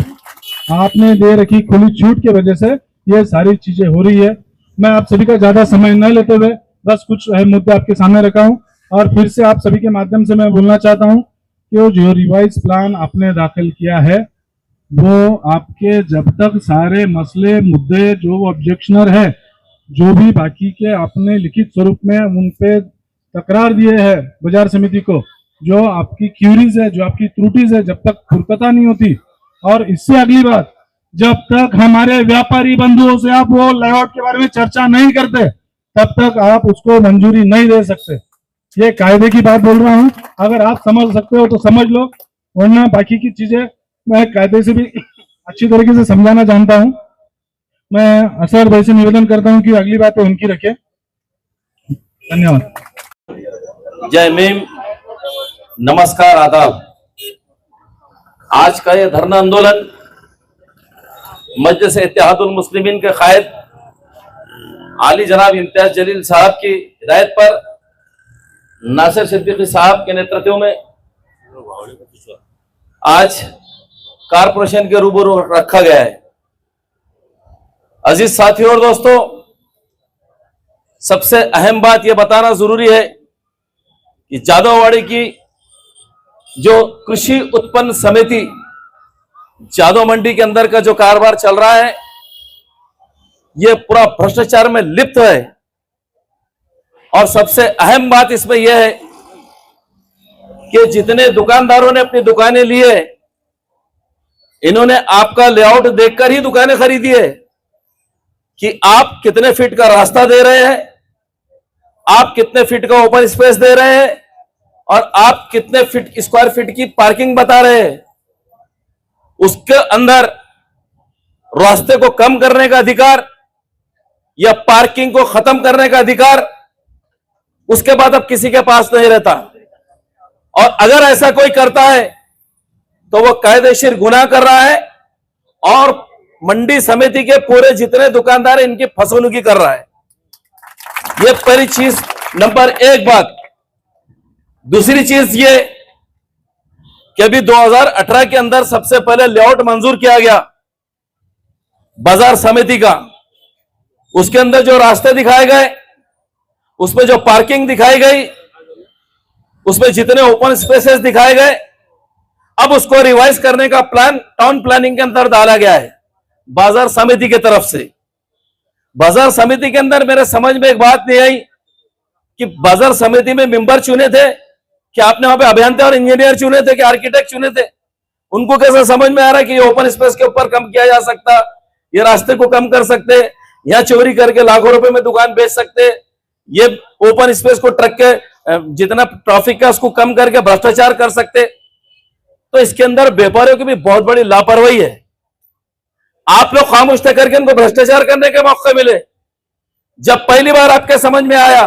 [SPEAKER 5] आपने दे रखी खुली छूट की वजह से ये सारी चीजें हो रही है। मैं आप सभी का ज्यादा समय न लेते हुए बस कुछ अहम मुद्दे आपके सामने रखा हूं और फिर से आप सभी के माध्यम से मैं बोलना चाहता हूं कि वो जो रिवाइज प्लान आपने दाखिल किया है वो आपके जब तक सारे मसले मुद्दे जो ऑब्जेक्शनर है, जो भी बाकी के आपने लिखित स्वरूप में उन पे तकरार दिए हैं बाजार समिति को, जो आपकी क्यूरीज है, जो आपकी त्रुटिज है, जब तक पुरकता नहीं होती, और इससे अगली बात, जब तक हमारे व्यापारी बंधुओं से आप वो लेआउट के बारे में चर्चा नहीं करते, तब तक आप उसको मंजूरी नहीं दे सकते। ये कायदे की बात बोल रहा हूं, अगर आप समझ सकते हो तो समझ लो, वरना बाकी की चीजें मैं कायदे से भी अच्छी तरीके से समझाना जानता हूं। मैं असर भाई से निवेदन करता हूं कि अगली बात तो उनकी रखे। धन्यवाद।
[SPEAKER 7] जय भीम। नमस्कार, आदाब। आज का ये धरना आंदोलन मजलिस इत्तेहादुल मुस्लिमीन के कायद आली जनाब इम्तियाज जलील साहब की हिदायत पर नासिर सिद्दीकी साहब के नेतृत्व में आज कारपोरेशन के रूबरू रखा गया है। अजीज साथियों और दोस्तों, सबसे अहम बात यह बताना जरूरी है कि जादववाड़ी की जो कृषि उत्पन्न समिति जादव मंडी के अंदर का जो कारोबार चल रहा है, यह पूरा भ्रष्टाचार में लिप्त है। और सबसे अहम बात इसमें यह है कि जितने दुकानदारों ने अपनी दुकानें ली है, इन्होंने आपका लेआउट देखकर ही दुकानें खरीदी है कि आप कितने फीट का रास्ता दे रहे हैं, आप कितने फीट का ओपन स्पेस दे रहे हैं और आप कितने फीट स्क्वायर फीट की पार्किंग बता रहे हैं। उसके अंदर रास्ते को कम करने का अधिकार या पार्किंग को खत्म करने का अधिकार उसके बाद अब किसी के पास नहीं रहता। और अगर ऐसा कोई करता है तो वो कायदेशीर गुनाह कर रहा है और मंडी समिति के पूरे जितने दुकानदार हैं, इनकी फसवनुकी कर रहा है। ये पहली चीज, नंबर एक बात। दूसरी चीज ये कि अभी 2018 के अंदर सबसे पहले लेआउट मंजूर किया गया बाजार समिति का। उसके अंदर जो रास्ते दिखाए गए, उसमें जो पार्किंग दिखाई गई, उसमें जितने ओपन स्पेसेस दिखाए गए, अब उसको रिवाइज करने का प्लान टाउन प्लानिंग के अंदर डाला गया है बाजार समिति की तरफ से। बाजार समिति के अंदर मेरे समझ में एक बात नहीं आई कि बाजार समिति में मेंबर चुने थे कि आपने वहां पे अभियंता और इंजीनियर चुने थे कि आर्किटेक्ट चुने थे। उनको कैसे समझ में आ रहा है कि ये ओपन स्पेस के ऊपर कम किया जा सकता, ये रास्ते को कम कर सकते, यहाँ चोरी करके लाखों रुपए में दुकान बेच सकते, ये ओपन स्पेस को ट्रक के जितना ट्रैफिक का उसको कम करके भ्रष्टाचार कर सकते। तो इसके अंदर व्यापारियों की भी बहुत बड़ी लापरवाही है। आप लोग खामोश करके उनको भ्रष्टाचार करने के मौके मिले। जब पहली बार आपके समझ में आया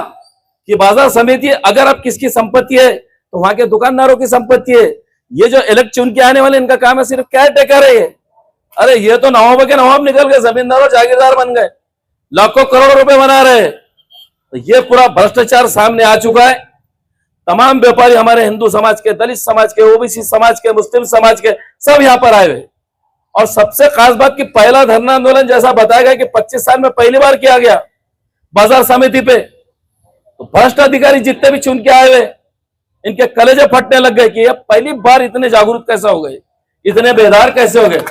[SPEAKER 7] कि बाजार समिति अगर आप किसकी संपत्ति है तो वहां के दुकानदारों की संपत्ति है, ये जो इलेक्ट चुन के आने वाले इनका काम है सिर्फ केयर टेकर है। अरे ये तो नवाब के नवाब निकल गए, जमींदार और जागीरदार बन गए, लाखों करोड़ों रुपए बना रहे हैं। तो ये पूरा भ्रष्टाचार सामने आ चुका है। तमाम व्यापारी हमारे हिंदू समाज के, दलित समाज के, ओबीसी समाज के, मुस्लिम समाज के सब यहां पर आए हुए। और सबसे खास बात कि पहला धरना आंदोलन जैसा बताया गया कि 25 साल में पहली बार किया गया बाजार समिति पे। तो भ्रष्ट अधिकारी जितने भी चुन के आए हुए, इनके कलेजे फटने लग गए कि ये पहली बार इतने जागरूक कैसे हो गए, इतने बेदार कैसे हो गए।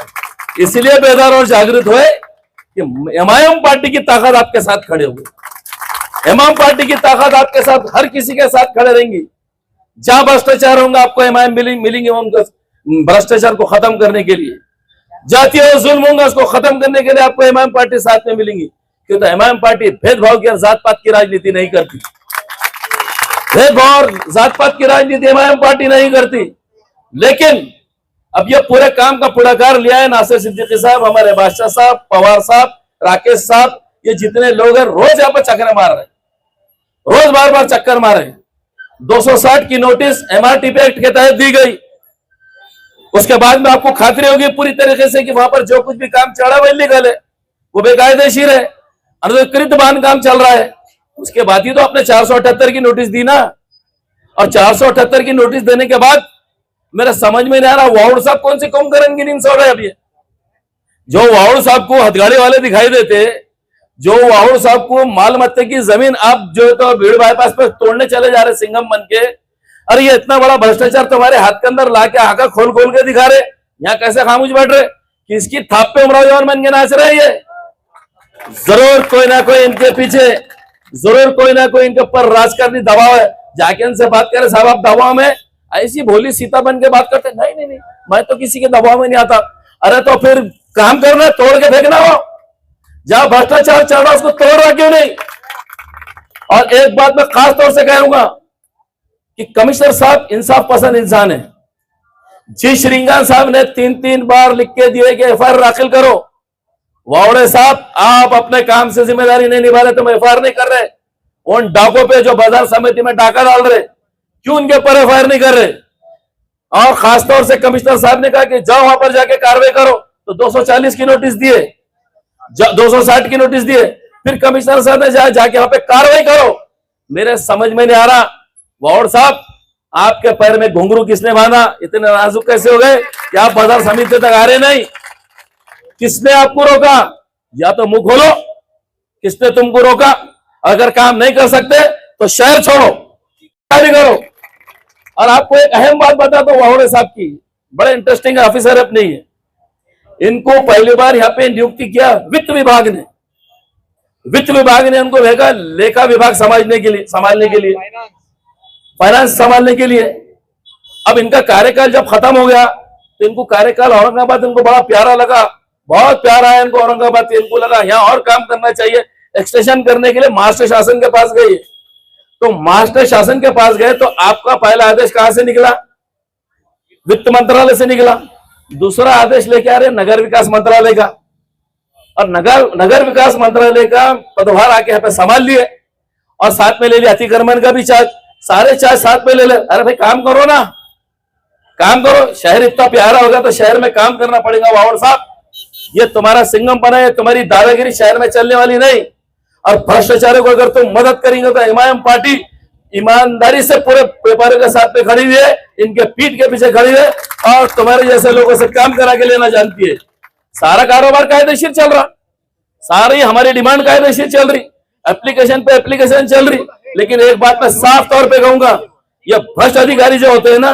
[SPEAKER 7] इसलिए बेदार और जागरूक हुए कि एमआईएम पार्टी की ताकत आपके साथ खड़े हुए। एमआईएम पार्टी की ताकत आपके साथ, हर किसी के साथ खड़े रहेंगी। जहां भ्रष्टाचार होगा आपको एमआईएम मिलेंगे उनको भ्रष्टाचार को खत्म करने के लिए। जातीय जुल्म होगा उसको खत्म करने के लिए आपको एमआईएम पार्टी साथ में मिलेंगी। क्योंकि एमआईएम पार्टी भेदभाव की और जात पात की राजनीति नहीं करती। भेदभाव और जात पात की राजनीति एमआईएम पार्टी नहीं करती। लेकिन अब ये पूरे काम का पुढाकार लिया है नासिर सिद्दीकी साहब, हमारे बादशाह साहब, पवार साहब, राकेश साहब, ये जितने लोग हैं रोज यहाँ पर चक्कर मार रहे हैं, रोज बार बार चक्कर मार रहे हैं। 260 की नोटिस एमआरटीपी एक्ट के तहत दी गई। उसके बाद में आपको खातरी होगी पूरी तरीके से कि वहां पर जो कुछ भी काम चल रहा है वो इलीगल है, वो बेकायदेशीर है, अनधिकृत बांध काम चल रहा है। उसके बाद ही तो आपने 478 की नोटिस दी ना। और 478 की नोटिस देने के बाद मेरा समझ में नहीं आ रहा वाउड साहब कौन सी कुंभकर्ण की नींद सो रहे अभी। जो वाउड साहब को हथगाड़ी वाले दिखाई देते, जो वाउड साहब को माल मत्ते की जमीन आप जो तो भीड़ बाईपास पर तोड़ने चले जा रहे सिंघम बन के। अरे ये इतना बड़ा भ्रष्टाचार तुम्हारे हाथ के अंदर लाके आका खोल खोल के दिखा रहे, यहाँ कैसे खामोश बैठ रहे? किसकी थाप पे उमराव जवान बन के नाच रहे? ये जरूर कोई ना कोई इनके पीछे, जरूर कोई ना कोई इनके ऊपर राजकारणी दबाव है। जाके इनसे बात करें, साहब आप दबाव में, ऐसी भोली सीता बन के बात करते, नहीं नहीं नहीं मैं तो किसी के दबाव में नहीं आता। अरे तो फिर काम करना, तोड़ के फेंकना हो। जहां भ्रष्टाचार चल रहा उसको तोड़ रहा क्यों नहीं? और एक बात मैं खास तौर से कहूंगा कि कमिश्नर साहब इंसाफ पसंद इंसान है। जी श्रींगान साहब ने 3-3 बार लिख के दिए कि एफआईआर दाखिल करो। वावड़े साहब आप अपने काम से जिम्मेदारी नहीं निभा रहे, तुम एफआईआर नहीं कर रहे। उन डाकों पे जो बाजार समिति में डाका डाल रहे, क्यों उनके ऊपर एफआईआर नहीं कर रहे? और खासतौर से कमिश्नर साहब ने कहा कि जाओ वहां पर जाके कार्रवाई करो, तो 240 की नोटिस दिए, 260 की नोटिस दिए। फिर कमिश्नर साहब ने जाके वहां पे कार्रवाई करो। मेरे समझ में नहीं आ रहा वार्ड साहब, आपके पैर में घुंघरू किसने बांधा? इतने नाजुक कैसे हो गए कि आप बाजार समिति तक आ रहे नहीं? किसने आपको रोका? या तो मुंह खोलो, किसने तुमको रोका? अगर काम नहीं कर सकते तो शहर छोड़ो, कार्य करो। और आपको एक अहम बात बता दो वावड़े साहब की, बड़े इंटरेस्टिंग ऑफिसर अपने ही है। इनको पहली बार यहाँ पे नियुक्ति किया वित्त विभाग ने। वित्त विभाग ने उनको भेजा लेखा विभाग संभालने के लिए, फाइनेंस संभालने के लिए। अब इनका कार्यकाल जब खत्म हो गया तो इनको कार्यकाल औरंगाबाद इनको बड़ा प्यारा लगा, बहुत प्यारा है इनको औरंगाबाद। इनको लगा यहाँ और काम करना चाहिए, एक्सटेंशन करने के लिए मास्टर शासन के पास गए। तो मास्टर शासन के पास गए तो आपका पहला आदेश कहां से निकला? वित्त मंत्रालय से निकला। दूसरा आदेश लेके आ रहे नगर विकास मंत्रालय का, और नगर विकास मंत्रालय का पदभार आके यहाँ पे संभाल लिए, और साथ में ले लिया अतिक्रमण का भी चार्ज, सारे चार्ज साथ में ले ले। अरे भाई काम करो ना, काम करो। शहर इतना प्यारा होगा तो शहर में काम करना पड़ेगा वावड़ साहब। ये तुम्हारा सिंगम बना है, तुम्हारी दादागिरी शहर में चलने वाली नहीं। और भ्रष्टाचारियों को अगर तुम मदद करेंगे तो एमआईएम पार्टी ईमानदारी से पूरे व्यापारियों के साथ में खड़ी हुई है, इनके पीठ के पीछे खड़ी है, और तुम्हारे जैसे लोगों से काम करा के लेना जानती है। सारा कारोबार कायदेशीर चल रहा, सारी हमारी डिमांड कायदेशीर चल रही, एप्लीकेशन पे एप्लीकेशन चल रही। लेकिन एक बात मैं साफ तौर पे कहूंगा, ये भ्रष्ट अधिकारी जो होते हैं ना,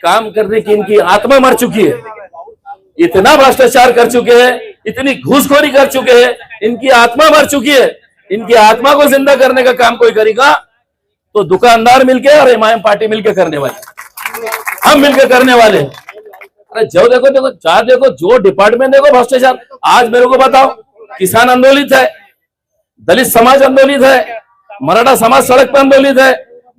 [SPEAKER 7] काम करने की इनकी आत्मा मर चुकी है। इतना भ्रष्टाचार कर चुके हैं, इतनी घूसखोरी कर चुके हैं, इनकी आत्मा मर चुकी है। इनकी आत्मा को जिंदा करने का काम कोई करेगा तो दुकानदार मिलके और एमआईएम पार्टी मिलके करने वाले, हम मिलके करने वाले। अरे जो देखो जो डिपार्टमेंट देखो भ्रष्टाचार। आज मेरे को बताओ, किसान आंदोलित है, दलित समाज आंदोलित है, मराठा समाज सड़क पर आंदोलित है,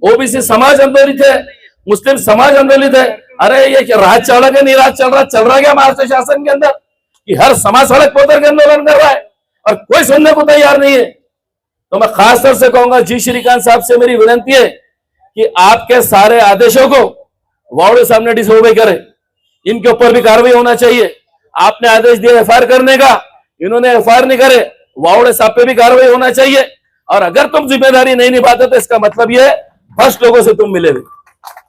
[SPEAKER 7] ओबीसी समाज आंदोलित है, मुस्लिम समाज आंदोलित है। अरे ये क्या राज चल रहा है? नहीं राज चल रहा क्या महाराष्ट्र शासन के अंदर कि हर समाज सड़क पर उतर के आंदोलन कर रहा है और कोई सुनने को तैयार नहीं है? तो मैं खास तौर से कहूंगा जी श्रीकांत साहब से मेरी विनती है कि आपके सारे आदेशों को वावड़े साहब ने डिसओबे करे, इनके ऊपर भी कार्रवाई होना चाहिए। आपने आदेश दिया एफआईआर करने का, इन्होंने एफआईआर नहीं करे, वावड़े साहब पे भी कार्रवाई होना चाहिए। और अगर तुम जिम्मेदारी नहीं निभाते तो इसका मतलब यह भ्रष्ट लोगों से तुम मिले।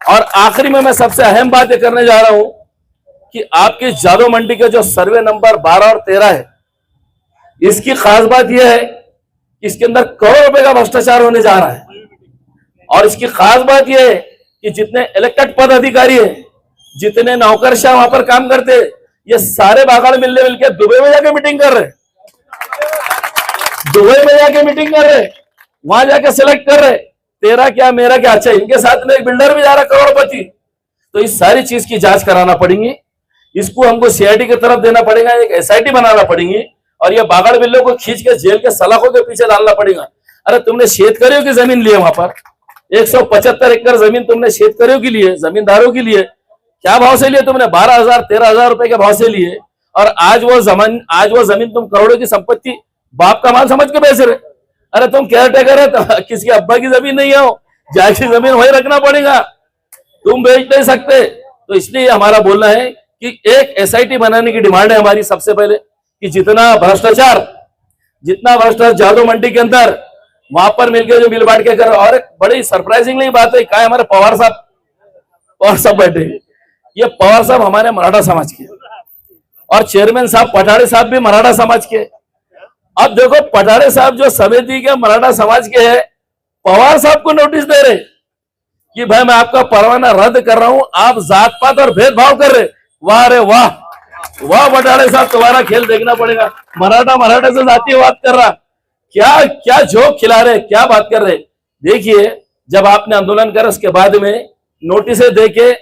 [SPEAKER 7] और आखिरी में मैं सबसे अहम बात यह करने जा रहा हूं कि आपकी जादव मंडी के जो सर्वे नंबर 12 और 13 है, इसकी खास बात यह है कि इसके अंदर करोड़ रुपए का भ्रष्टाचार होने जा रहा है। और इसकी खास बात यह है कि जितने इलेक्टेड पदाधिकारी है, जितने नौकरशाह वहां पर काम करते, ये सारे बागाड़ मिलके दुबई में जाके मीटिंग कर रहे, दुबई में जाके मीटिंग कर रहे, वहां जाके सिलेक्ट कर रहे, तेरा क्या मेरा क्या। अच्छा, इनके साथ में एक बिल्डर भी जा रहा करोड़पति। तो इस सारी चीज की जांच कराना पड़ेगी, इसको हमको सीआईडी की तरफ देना पड़ेगा, एक एसआईटी बनाना पड़ेगी, और ये बागड़ बिल्लों को खींच के जेल के सलाखों के पीछे डालना पड़ेगा। अरे तुमने शेतकरियों की जमीन ली है, वहां पर 175 एकड़ जमीन तुमने शेतकरियों की लिए, जमींदारों की लिए। क्या भाव से लिए तुमने? 12,000 13,000 रुपए के भाव से लिए। और आज वो जमीन तुम करोड़ों की संपत्ति बाप का माल समझ के बेच रहे। अरे तुम केयर टेकर है तो किसी अब्बा की जमीन नहीं है, जायकी जमीन वही रखना पड़ेगा, तुम बेच नहीं सकते। तो इसलिए हमारा बोलना है कि एक एसआईटी बनाने की डिमांड है हमारी सबसे पहले, कि जितना भ्रष्टाचार जादव मंडी के अंदर वहां पर मिलकर जो मिल बांट के कर। और एक बड़ी सरप्राइजिंग नहीं बात है, क्या हमारे पवार साहब बैठे, ये पवार साहब हमारे मराठा समाज के, और चेयरमैन साहब पठाड़े साहब भी मराठा समाज के। अब देखो, पठाड़े साहब जो समिति के मराठा समाज के हैं, पवार साहब को नोटिस दे रहे कि भाई मैं आपका परवाना रद्द कर रहा हूं, आप जात पात और भेदभाव कर रहे। वाह रे वाह, वाह पठाड़े साहब, तुम्हारा खेल देखना पड़ेगा। मराठा से जातीयवाद कर रहा, क्या जोक खिला रहे, क्या बात कर रहे। देखिए, जब आपने आंदोलन करा उसके बाद में नोटिस देके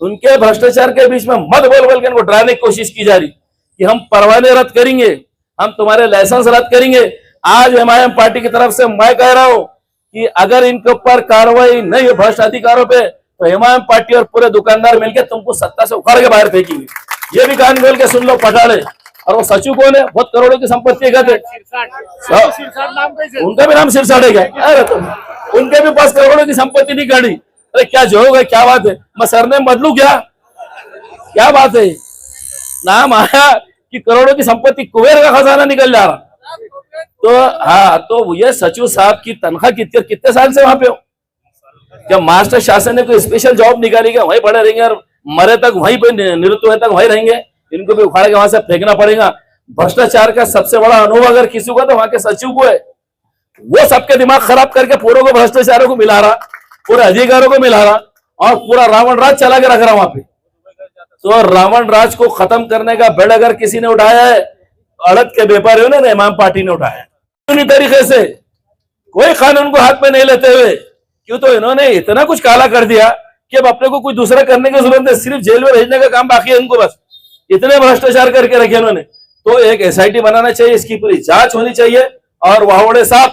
[SPEAKER 7] उनके भ्रष्टाचार के बीच में मत बोल के उनको डराने की कोशिश की जा रही कि हम परवाने रद्द करेंगे, हम तुम्हारे लाइसेंस रद्द करेंगे। आज एमआईएम पार्टी की तरफ से मैं कह रहा हूं कि अगर इनके ऊपर कार्रवाई नहीं हो भ्रष्ट अधिकारों पे, तो एमआईएम पार्टी और पूरे दुकानदार मिलकर तुमको सत्ता से उखाड़ के बाहर फेंकेंगे। ये भी कान खोल के सुन लो पठाड़े। और वो सचिव कौन है? बहुत करोड़ों की संपत्ति है, उनका भी नाम सिरसाट है क्या? अरे तुम उनके भी पास करोड़ों की संपत्ति नहीं गाड़ी। अरे क्या जो होगा, क्या बात है, मैं सरनेम बदलू क्या? क्या बात है, नाम आया कि करोड़ों की संपत्ति, कुबेर का खजाना निकल जा रहा। तो हाँ, तो ये सचिव साहब की तनख्वाह कितने साल से वहां पे हो? क्या मास्टर शासन ने कोई स्पेशल जॉब निकाली क्या? वहीं पड़े रहेंगे और मरे तक वहीं पे, निवृत्त हुए तक वहीं रहेंगे? इनको भी उखाड़ के वहां से फेंकना पड़ेगा। भ्रष्टाचार का सबसे बड़ा अनुभव अगर किसी को तो वहां के सचिव को है। वो सबके दिमाग खराब करके पूरे को भ्रष्टाचारों को मिला रहा, पूरे अधिकारों को मिला रहा और पूरा रावण राज चला के रख रहा वहां पे। तो रावण राज को खत्म करने का बेड़ अगर किसी ने उठाया है, अड़द के व्यापारियों ने, इमाम पार्टी ने उठाया है। तरीके से कोई कानून को हाथ में नहीं लेते हुए, क्यों तो इन्होंने इतना कुछ काला कर दिया कि अब अपने को कुछ दूसरा करने की जरूरत है, सिर्फ जेल में भेजने का काम बाकी है इनको, बस इतने भ्रष्टाचार करके रखे इन्होंने। तो एक SIT बनाना चाहिए, इसकी पूरी जांच होनी चाहिए। और वावड़े साहब,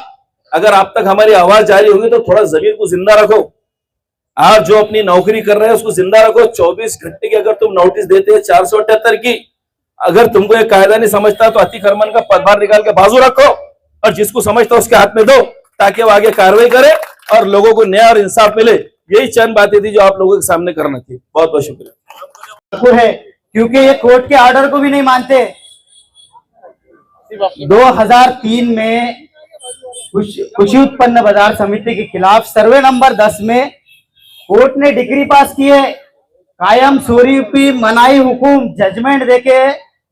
[SPEAKER 7] अगर आप तक हमारी आवाज जारी होगी तो थोड़ा जमीन को जिंदा रखो। आप जो अपनी नौकरी कर रहे हैं उसको जिंदा रखो। 24 घंटे की अगर तुम नोटिस देते हैं 478 की, अगर तुमको एक कायदा नहीं समझता तो अतिक्रमण का पदभार निकाल के बाजू रखो और जिसको समझता उसके हाथ में दो, ताकि वो आगे कार्रवाई करे और लोगों को न्याय और इंसाफ मिले। यही चंद बातें थी जो आप लोगों के सामने करना थी। बहुत बहुत शुक्रिया।
[SPEAKER 8] है क्योंकि ये कोर्ट के ऑर्डर को भी नहीं मानते। 2003 में कृषि उत्पन्न बाजार समिति के खिलाफ सर्वे नंबर 10 में कोर्ट ने डिग्री पास की है। कायम स्वरूपी मनाही हुकुम जजमेंट देके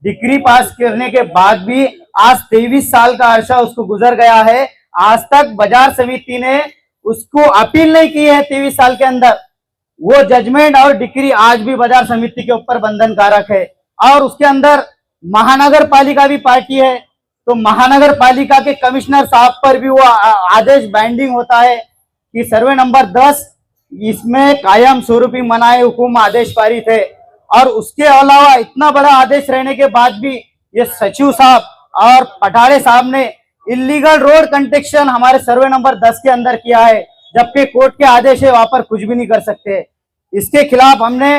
[SPEAKER 8] डिग्री पास करने के बाद भी आज 23 साल का अरसा उसको गुजर गया है। आज तक बाजार समिति ने उसको अपील नहीं की है। 23 साल के अंदर वो जजमेंट और डिग्री आज भी बाजार समिति के ऊपर बंधन कारक है। और उसके अंदर महानगर पालिका भी पार्टी है, तो महानगर पालिका के कमिश्नर साहब पर भी वो आदेश बाइंडिंग होता है कि सर्वे नंबर 10 इसमें कायम स्वरूपी मनाए हुकुम आदेश पारित है। और उसके अलावा इतना बड़ा आदेश रहने के बाद भी ये सचिव साहब और पठाड़े साहब ने इलीगल रोड कंस्ट्रक्शन हमारे सर्वे नंबर 10 के अंदर किया है, जबकि कोर्ट के आदेश है वहां पर कुछ भी नहीं कर सकते। इसके खिलाफ हमने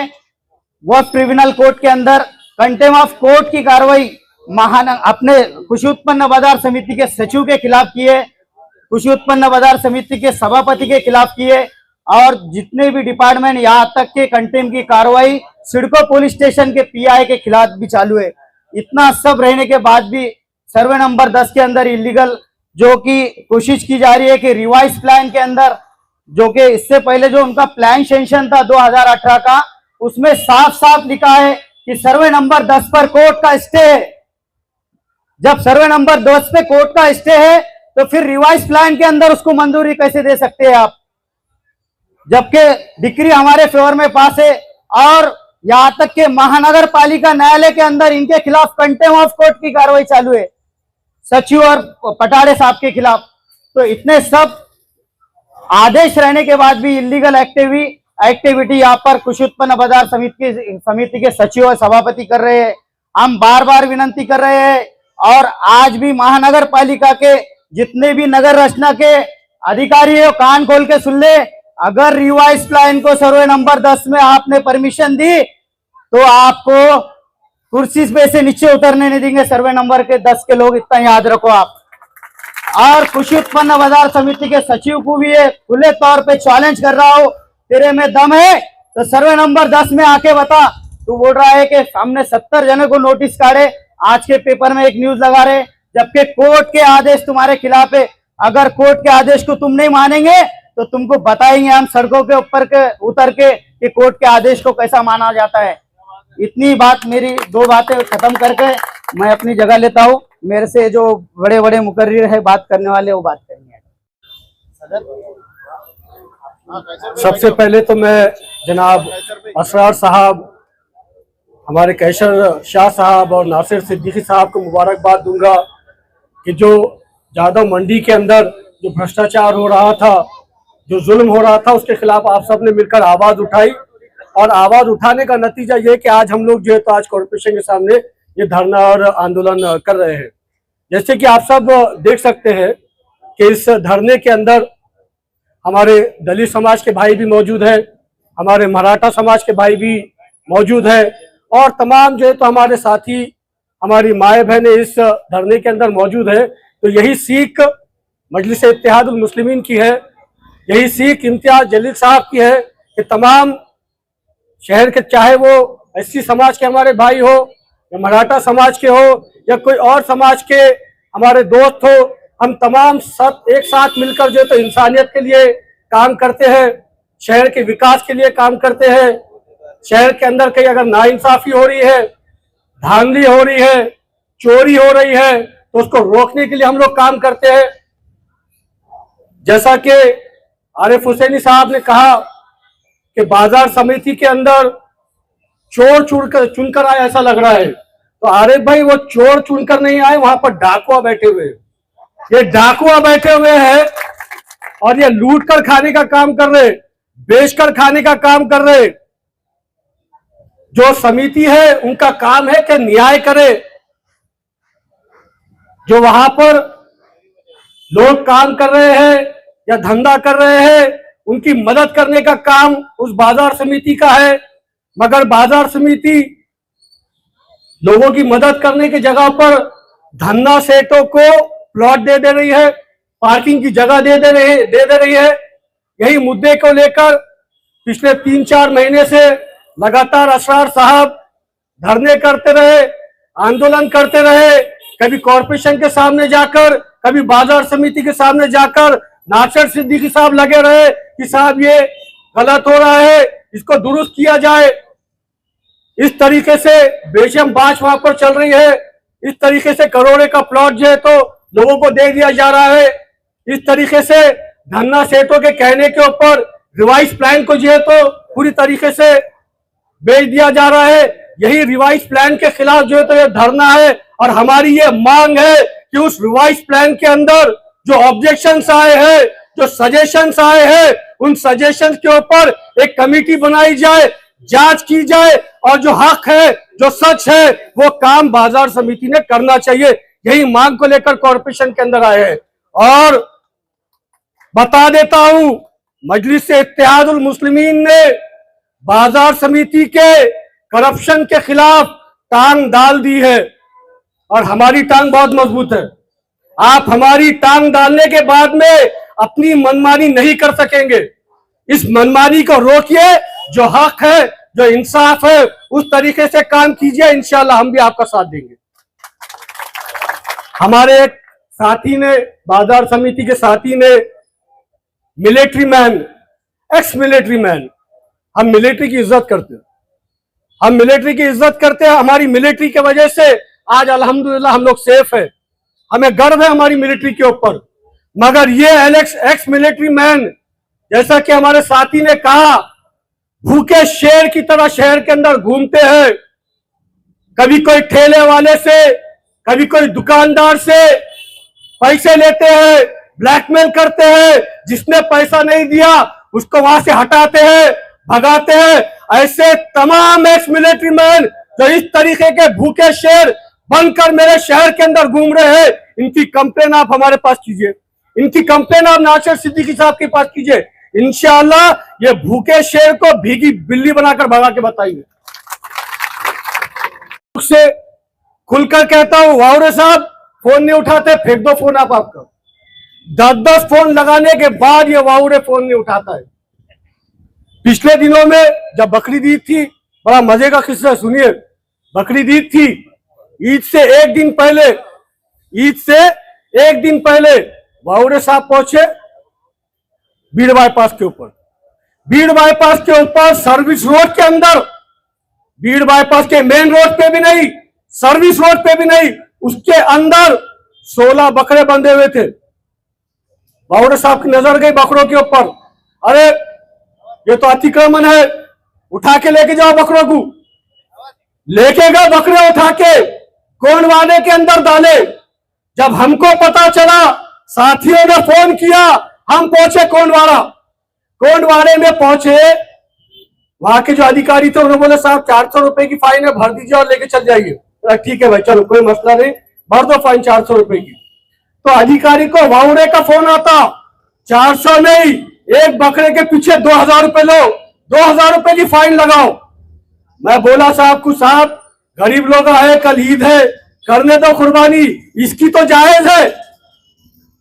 [SPEAKER 8] वक्फ ट्रिब्यूनल कोर्ट के अंदर कंटेम ऑफ कोर्ट की कार्रवाई अपने कृषि उत्पन्न बाजार समिति के सचिव के खिलाफ किए, कृषि उत्पन्न बाजार समिति के सभापति के खिलाफ किए और जितने भी डिपार्टमेंट, यहाँ तक के कंटेम की कार्रवाई सिडको पुलिस स्टेशन के PI के खिलाफ भी चालू है। इतना सब रहने के बाद भी सर्वे नंबर 10 के अंदर इलीगल जो कि कोशिश की जा रही है कि रिवाइज प्लान के अंदर, जो कि इससे पहले जो उनका प्लान सेंशन था 2018 का, उसमें साफ साफ लिखा है कि सर्वे नंबर 10 पर कोर्ट का स्टे है। जब सर्वे नंबर 10 पे कोर्ट का स्टे है तो फिर रिवाइज प्लान के अंदर उसको मंजूरी कैसे दे सकते हैं आप, जबकि डिग्री हमारे फेवर में पास है। और यहां तक के महानगर पालिका न्यायालय के अंदर इनके खिलाफ कंटेम ऑफ कोर्ट की कार्रवाई चालू है, सचिव और पटाड़े साहब के खिलाफ। तो इतने सब आदेश रहने के बाद भी इलीगल एक्टिविटी यहाँ पर कृषि उत्पन्न बाजार समिति के सचिव और सभापति कर रहे हैं। हम बार बार विनंती कर रहे हैं और आज भी महानगर पालिका के जितने भी नगर रचना के अधिकारी है कान खोल के सुन ले। अगर रिवाइज प्लान को सर्वे नंबर 10 में आपने परमिशन दी तो आपको कुर्सी पे से नीचे उतरने नहीं देंगे सर्वे नंबर के 10 के लोग, इतना याद रखो आप। और कृषि उत्पन्न बाजार समिति के सचिव को भी ये खुले तौर पे चैलेंज कर रहा हूं, तेरे में दम है तो सर्वे नंबर 10 में आके बता। तू बोल रहा है कि हमने 70 जनों को नोटिस काटे, आज के पेपर में एक न्यूज लगा रहे, जबकि कोर्ट के आदेश तुम्हारे खिलाफ है। अगर कोर्ट के आदेश को तुम नहीं मानेंगे तो तुमको बताएंगे हम सड़कों के ऊपर के उतर के कि कोर्ट के आदेश को कैसा माना जाता है। इतनी बात, मेरी 2 बातें खत्म करके मैं अपनी जगह लेता हूँ। मेरे से जो बड़े बड़े मुकर्रिर है बात करने वाले वो बात करेंगे।
[SPEAKER 9] सबसे पहले तो मैं जनाब असरार साहब, हमारे कैसर शाह साहब और नासिर सिद्दीकी साहब को मुबारकबाद दूंगा कि जो जादव मंडी के अंदर जो भ्रष्टाचार हो रहा था, जो जुल्म हो रहा था, उसके खिलाफ आप सब ने मिलकर आवाज उठाई। और आवाज उठाने का नतीजा ये कि आज हम लोग जो है तो आज कॉर्पोरेशन के सामने ये धरना और आंदोलन कर रहे हैं। जैसे कि आप सब देख सकते हैं कि इस धरने के अंदर हमारे दलित समाज के भाई भी मौजूद है, हमारे मराठा समाज के भाई भी मौजूद है और तमाम जो है तो हमारे साथी, हमारी माए बहनें इस धरने के अंदर मौजूद है। तो यही सीख मजलिस इत्तेहादुल मुस्लिमीन की है, यही सीख इम्तियाज जलील साहब की है कि तमाम शहर के, चाहे वो एससी समाज के हमारे भाई हो या मराठा समाज के हो या कोई और समाज के हमारे दोस्त हो, हम तमाम सब एक साथ मिलकर जो तो इंसानियत के लिए काम करते हैं, शहर के विकास के लिए काम करते हैं। शहर के अंदर कहीं अगर नाइंसाफी हो रही है, धांधली हो रही है, चोरी हो रही है, तो उसको रोकने के लिए हम लोग काम करते हैं। जैसा कि आरिफ हुसैनी साहब ने कहा कि बाजार समिति के अंदर चोर चुनकर आए ऐसा लग रहा है, तो आरिफ भाई वो चोर चुनकर नहीं आए, वहां पर डाकुआ बैठे हुए हैं। ये डाकुआ बैठे हुए हैं और ये लूट कर खाने का काम कर रहे, बेचकर खाने का काम कर रहे। जो समिति है उनका काम है कि न्याय करे। जो वहां पर लोग काम कर रहे हैं या धंधा कर रहे हैं, उनकी मदद करने का काम उस बाजार समिति का है। मगर बाजार समिति लोगों की मदद करने की जगह पर धन्ना सेठों को प्लॉट दे रही है, पार्किंग की जगह दे दे रही है। यही मुद्दे को लेकर पिछले 3-4 महीने से लगातार असरार साहब धरने करते रहे, आंदोलन करते रहे। कभी कॉरपोरेशन के सामने जाकर, कभी बाजार समिति के सामने जाकर नासिर सिद्दीकी साहब लगे रहे कि साहब ये गलत हो रहा है, इसको दुरुस्त किया जाए। इस तरीके से बेशम बात वहां पर चल रही है। इस तरीके से करोड़ों का प्लॉट जो है तो लोगों को दे दिया जा रहा है। इस तरीके से धन्ना सेठों के कहने के ऊपर रिवाइज प्लान को जो है तो पूरी तरीके से बेच दिया जा रहा है। यही रिवाइज प्लान के खिलाफ जो है तो ये धरना है और हमारी ये मांग है कि उस रिवाइज प्लान के अंदर जो ऑब्जेक्शंस आए हैं, जो सजेशंस आए हैं, उन सजेशंस के ऊपर एक कमेटी बनाई जाए, जांच की जाए और जो हक है, जो सच है, वो काम बाजार समिति ने करना चाहिए। यही मांग को लेकर कॉरपोरेशन के अंदर आए हैं। और बता देता हूं, मजलिस इत्तेहादुल मुस्लिमीन ने बाजार समिति के करप्शन के खिलाफ टांग डाल दी है और हमारी टांग बहुत मजबूत है। आप हमारी टांग डालने के बाद में अपनी मनमानी नहीं कर सकेंगे। इस मनमानी को रोकिए, जो हक है, जो इंसाफ है, उस तरीके से काम कीजिए। इंशाल्लाह हम भी आपका साथ देंगे। हमारे एक साथी ने, बाजार समिति के साथी ने, military man, ex military man, हम मिलिट्री की इज्जत करते हैं, हम मिलिट्री की इज्जत करते हैं। हमारी मिलिट्री के वजह से आज अल्हम्दुलिल्लाह हम लोग सेफ है, हमें गर्व है हमारी मिलिट्री के ऊपर। मगर ये एक्स मिलिट्री मैन, जैसा कि हमारे साथी ने कहा, भूखे शेर की तरह शहर के अंदर घूमते हैं। कभी कोई ठेले वाले से, कभी कोई दुकानदार से पैसे लेते हैं, ब्लैकमेल करते हैं। जिसने पैसा नहीं दिया उसको वहां से हटाते हैं, भगाते हैं। ऐसे तमाम एक्स मिलिट्री मैन जो इस तरीके के भूखे शेर बनकर मेरे शहर के अंदर घूम रहे हैं, इनकी कंप्लेन आप हमारे पास कीजिए, इनकी कंप्लेन आप नासिर सिद्दीकी साहब के पास कीजिए। इंशाअल्लाह ये भूखे शेर को भीगी बिल्ली बनाकर भगा के बताएंगे। से खुलकर कहता हूं, वावरे साहब फोन नहीं उठाते, फेंक दो फोन आप आपका। 10-10 फोन लगाने के बाद ये वावरे फोन नहीं उठाता है। पिछले दिनों में जब बकरीद ईद थी, बड़ा मजे का किस्सा सुनिए। बकरीद ईद थी, ईद से एक दिन पहले वावरे साहब पहुंचे बीड़ बाईपास के ऊपर। बीड़ बाईपास के ऊपर सर्विस रोड के अंदर, बीड़ बाईपास के मेन रोड पे भी नहीं, सर्विस रोड पे भी नहीं, उसके अंदर 16 बकरे बंधे हुए थे। वावरे साहब की नजर गई बकरों के ऊपर। अरे ये तो अतिक्रमण है, उठा के लेके जाओ बकरों को। लेके गए बकरे उठा के, कोंडवाने के अंदर डाले। जब हमको पता चला, साथियों ने फोन किया, हम पहुंचे कोंडवाड़े में पहुंचे। वहां के जो अधिकारी थे उन्होंने बोले साहब 400 रुपए की फाइन है, भर दीजिए और लेके चल जाइए। ठीक है भाई, चलो कोई मसला नहीं, भर दो फाइन 400 रुपए की। तो अधिकारी को वावरे का फोन आता, 400 नहीं, एक बकरे के पीछे 2000 रुपए लो, 2000 रुपए की फाइन लगाओ। मैं बोला साहब को, साहब गरीब लोग आए, कल ईद है, करने दो कुर्बानी, इसकी तो जायज है,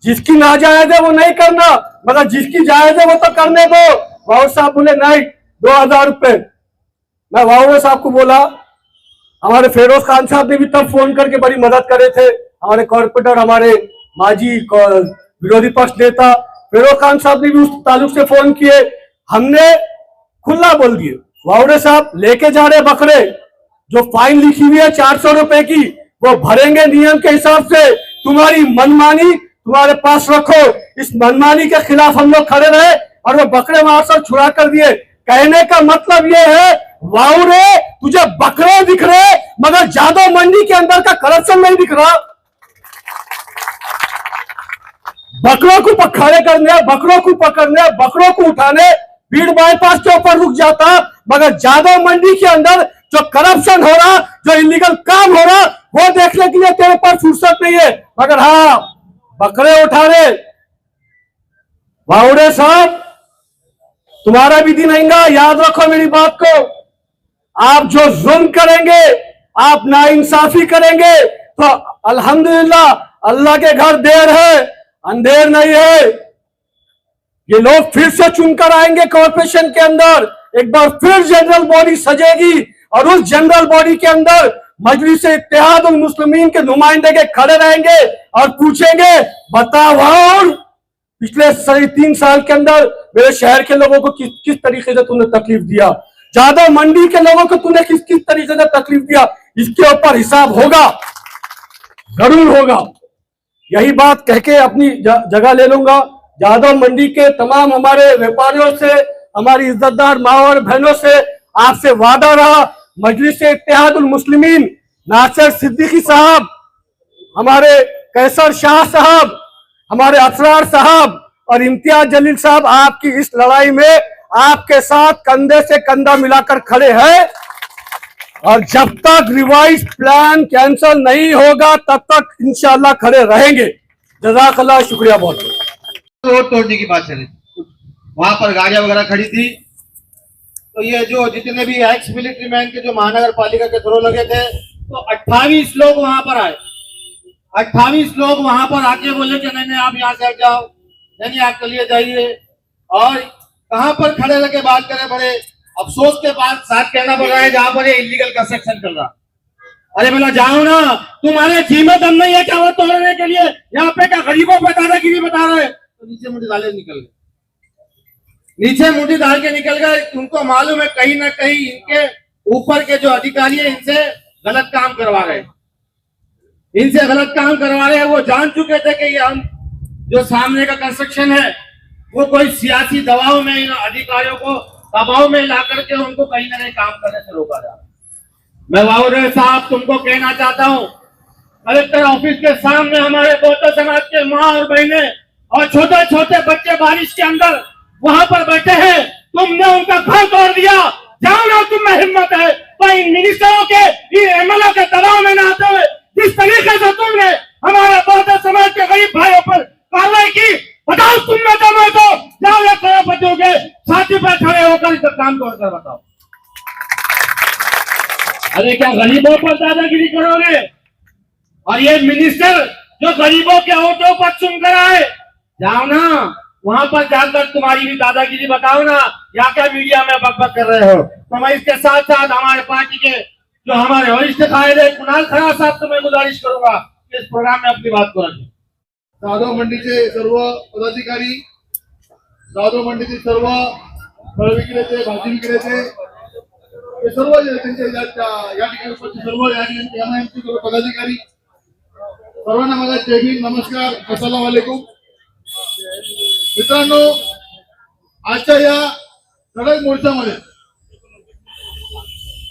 [SPEAKER 9] जिसकी नाजायज है वो नहीं करना, मगर जिसकी जायज है वो तो करने दो। वावरे साहब बोले नहीं, 2000 रुपए। मैं वाउरे साहब को बोला, हमारे फेरोज खान साहब ने भी तब फोन करके बड़ी मदद करे थे, हमारे कॉर्पोरेटर, हमारे माजी विरोधी पक्ष नेता फेरोज खान साहब ने भी उस ताल्लुक से फोन किए। हमने खुला बोल दिए, वाउरे साहब लेके जा रहे बकरे, जो फाइन लिखी हुई है 400 रुपए की, वो भरेंगे नियम के हिसाब से। तुम्हारी मनमानी तुम्हारे पास रखो। इस मनमानी के खिलाफ हम लोग खड़े रहे और वो बकरे वहां से छुड़ा कर दिए। कहने का मतलब ये है, वाउरे तुझे बकरे दिख रहे मगर जादव मंडी के अंदर का करप्शन नहीं दिख रहा। बकरों को खड़े करने, बकरों को पकड़ने, बकरों को उठाने भीड़ बाईपास के ऊपर रुक जाता, मगर जादव मंडी के अंदर जो करप्शन हो रहा, जो इलीगल काम हो रहा, वो देखने के लिए तेरे पास फुर्सत नहीं है। मगर हाँ, बकरे उठा रहे। वाउरे साहब, तुम्हारा भी दिन आएगा, याद रखो मेरी बात को। आप जो जुल्म करेंगे, आप नाइंसाफी करेंगे, तो अल्हम्दुलिल्लाह अल्लाह के घर देर है, अंधेर नहीं है। ये लोग फिर से चुनकर आएंगे कॉर्पोरेशन के अंदर, एक बार फिर जनरल बॉडी सजेगी और उस जनरल बॉडी के अंदर मजलिस इत्तेहाद उल मुस्लिमीन के नुमाइंदे के खड़े रहेंगे और पूछेंगे, बताओ और पिछले 3.5 साल के अंदर मेरे शहर के लोगों को किस तरीके से तूने तकलीफ दिया, जादव मंडी के लोगों को तूने किस तरीके से तकलीफ दिया, इसके ऊपर हिसाब होगा, जरूर होगा। यही बात कह के अपनी जगह ले लूंगा। जादव मंडी के तमाम हमारे व्यापारियों से, हमारी इज्जतदार माँ और बहनों से आपसे वादा रहा, मजलिस इत्तेहाद उल मुस्लिमीन नासिर सिद्दीकी साहब, हमारे कैसर शाह साहब, हमारे असरार साहब और इम्तियाज जलील साहब आपकी इस लड़ाई में आपके साथ कंधे से कंधा मिलाकर खड़े हैं। और जब तक रिवाइज प्लान कैंसिल नहीं होगा तब तक इंशाल्लाह खड़े रहेंगे। जज़ाकल्लाह, शुक्रिया बहुत।
[SPEAKER 4] रोड तोड़ने की बात चली, वहां पर गाड़ियां वगैरह खड़ी थी, तो ये जो जितने भी एक्स मिलिट्री मैन के जो महानगर पालिका के थ्रू लगे थे, तो 28 लोग वहां पर आए। 28 लोग वहां पर आके बोले कि नहीं आप यहाँ से हट जाओ, नहीं आप चलिए जाइए। और कहां पर खड़े रह के बात करें, बड़े अफसोस के बाद साथ कहना पड़ रहा है जहां पर ये इलीगल कंस्ट्रक्शन चल रहा। अरे बोला जाओ ना, तुम्हारे जी में दम नहीं है क्या वो तोड़ने के लिए? यहाँ पे क्या गरीबों पे दादागिरी बता रहे? तो नीचे मुंडी डाले निकल गए, नीचे मुंडी डाल के निकल गए। उनको मालूम है कहीं ना कहीं इनके ऊपर के जो अधिकारी है इनसे गलत काम करवा रहे हैं, इनसे गलत काम करवा रहे हैं। वो जान चुके थे कि ये हम जो सामने का कंस्ट्रक्शन है वो कोई सियासी दबाव में इन अधिकारियों को दबाव में ला करके उनको कहीं ना कहीं काम करने से रोका जा रहा है। मैं वाउरे साहब तुमको कहना चाहता हूँ, कलेक्टर ऑफिस के सामने हमारे बौद्ध समाज के माँ और बहने और छोटे छोटे बच्चे बारिश के अंदर वहां पर बैठे हैं, तुमने उनका घर तोड़ दिया। जाओ ना, तुम में हिम्मत है तो इन मिनिस्टरों के, इन एमएलए के दबाव में न आते हुए जिस तरीके से तुमने हमारे बौद्ध समाज के गरीब भाइयों पर कार्रवाई की, बताओ तुम में दम है तो जाओ या करोड़पतियों के छाती पर खड़े होकर इस काम तोड़कर बताओ। अरे क्या गरीबों पर दादागिरी करोगे? और ये मिनिस्टर जो गरीबों के ऑटो पर चुनकर आए, जाओ ना वहां पर जाकर तुम्हारी भी दादागिरी बताओ ना, या क्या मीडिया में बकबक कर रहे हो? तो मैं इसके साथ साथ हमारे पार्टी के जो हमारे वरिष्ठ कायदे कुणाल खरा साहब से मैं गुजारिश करूंगा कि इस प्रोग्राम में अपनी बात को रखें।
[SPEAKER 10] जाधव मंडीचे सर्व पदाधिकारी, जाधव मंडीचे सर्व फळ विक्रेते, भाजी विक्रेते, हे सर्व त्यांच्या या ठिकाणी उपस्थित सर्व या ठिकाणी सर्व पदाधिकारी, सर्वांना माझा जय भीम, नमस्कार, अस्सलाम वालेकुम। मित्रांनो, आजच्या या सडक मोर्चामध्ये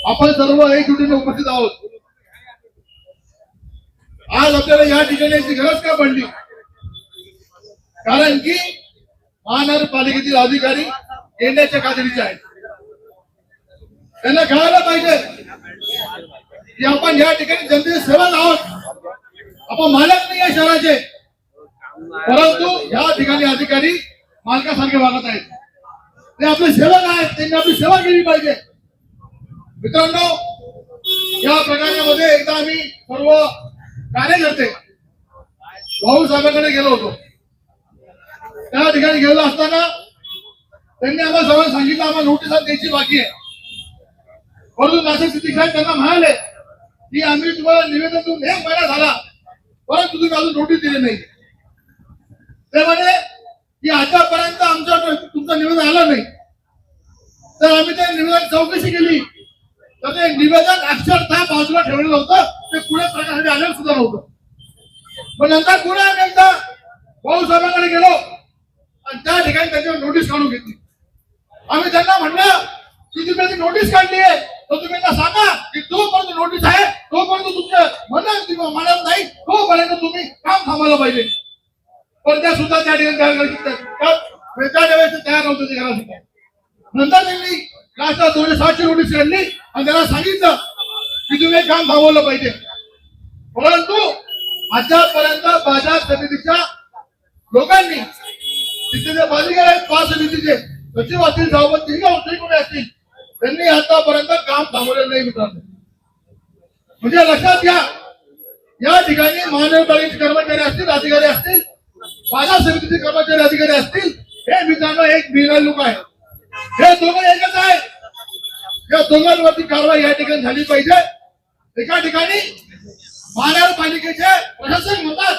[SPEAKER 10] आपण सर्व एकजुटीने उपस्थित आहोत। आज आपल्याला या ठिकाणी याची गरज का पडली? कारण की महानगरपालिकेतील अधिकारी येण्याच्या कात्रीचे आहेत। त्यांना कळायला पाहिजे की आपण या ठिकाणी जनतेचे सेवक आहोत, आपण मालक नाही आहे शहराचे, परंतु या ठिकाणी अधिकारी मालकासारखे वागत आहेत। ते आपले सेवक आहेत, त्यांनी आपली सेवा केली पाहिजे। मित्रांनो, या प्रकरणामध्ये एकदा आम्ही सर्व कार्यकर्ते भाऊ साहेबांकडे गेलो होतो। त्या ठिकाणी गेलो असताना त्यांनी आम्हाला सगळं सांगितलं आम्हाला नोटीस द्यायची बाकी आहे, परंतु नाशिक सिद्दीकी साहेब त्यांना म्हणाले की आम्ही तुम्हाला निवेदन देऊन 1 महिना झाला, परंतु तुम्ही अजून नोटीस दिली नाही. ते म्हणे की आतापर्यंत आमचं तुमचं निवेदन आलं नाही. तर आम्ही ते निवेदन चौकशी केली, तर ते निवेदन अक्षरशः बाजूला ठेवलेलं होतं, ते पुढे प्रकाशाने आलेलं सुद्धा नव्हतं. पण नंतर पुन्हा आम्ही एकदा भाऊ साहेबांकडे गेलो आणि त्या ठिकाणी त्यांच्यावर नोटीस काढून घेतली. आम्ही त्यांना म्हणलं की तुम्ही ती नोटीस काढली आहे, तर तुम्ही त्यांना सांगा की जोपर्यंत नोटीस आहे तोपर्यंत तुमचं म्हणत नाही, तोपर्यंत तुम्ही काम थांबायला पाहिजे. पण त्या सुद्धा त्या ठिकाणी त्याच्या वेळेस तयार नव्हतं ते करायला. नंतर त्यांनी लास्टला 207ची नोटीस काढली आणि त्यांना सांगितलं की तुम्ही काम थांबवलं पाहिजे. परंतु आतापर्यंत बाजार समितीच्या लोकांनी तिथे जे बाजीगर आहेत बाजार समितीचे सचिव असतील, सभापती कोणी असतील, त्यांनी आतापर्यंत काम थांबवलेलं नाही मित्रांनो. म्हणजे लक्षात घ्या, या ठिकाणी महानगरपालिकेचे कर्मचारी असतील, अधिकारी असतील, बाजार समितीचे कर्मचारी अधिकारी असतील, हे मित्रांनो एक बिराल लोक आहे. हे दोघं एकच आहे. या दोघांवरती कारवाई या ठिकाणी झाली पाहिजे. एका ठिकाणी महानगरपालिकेचे प्रशासक म्हणतात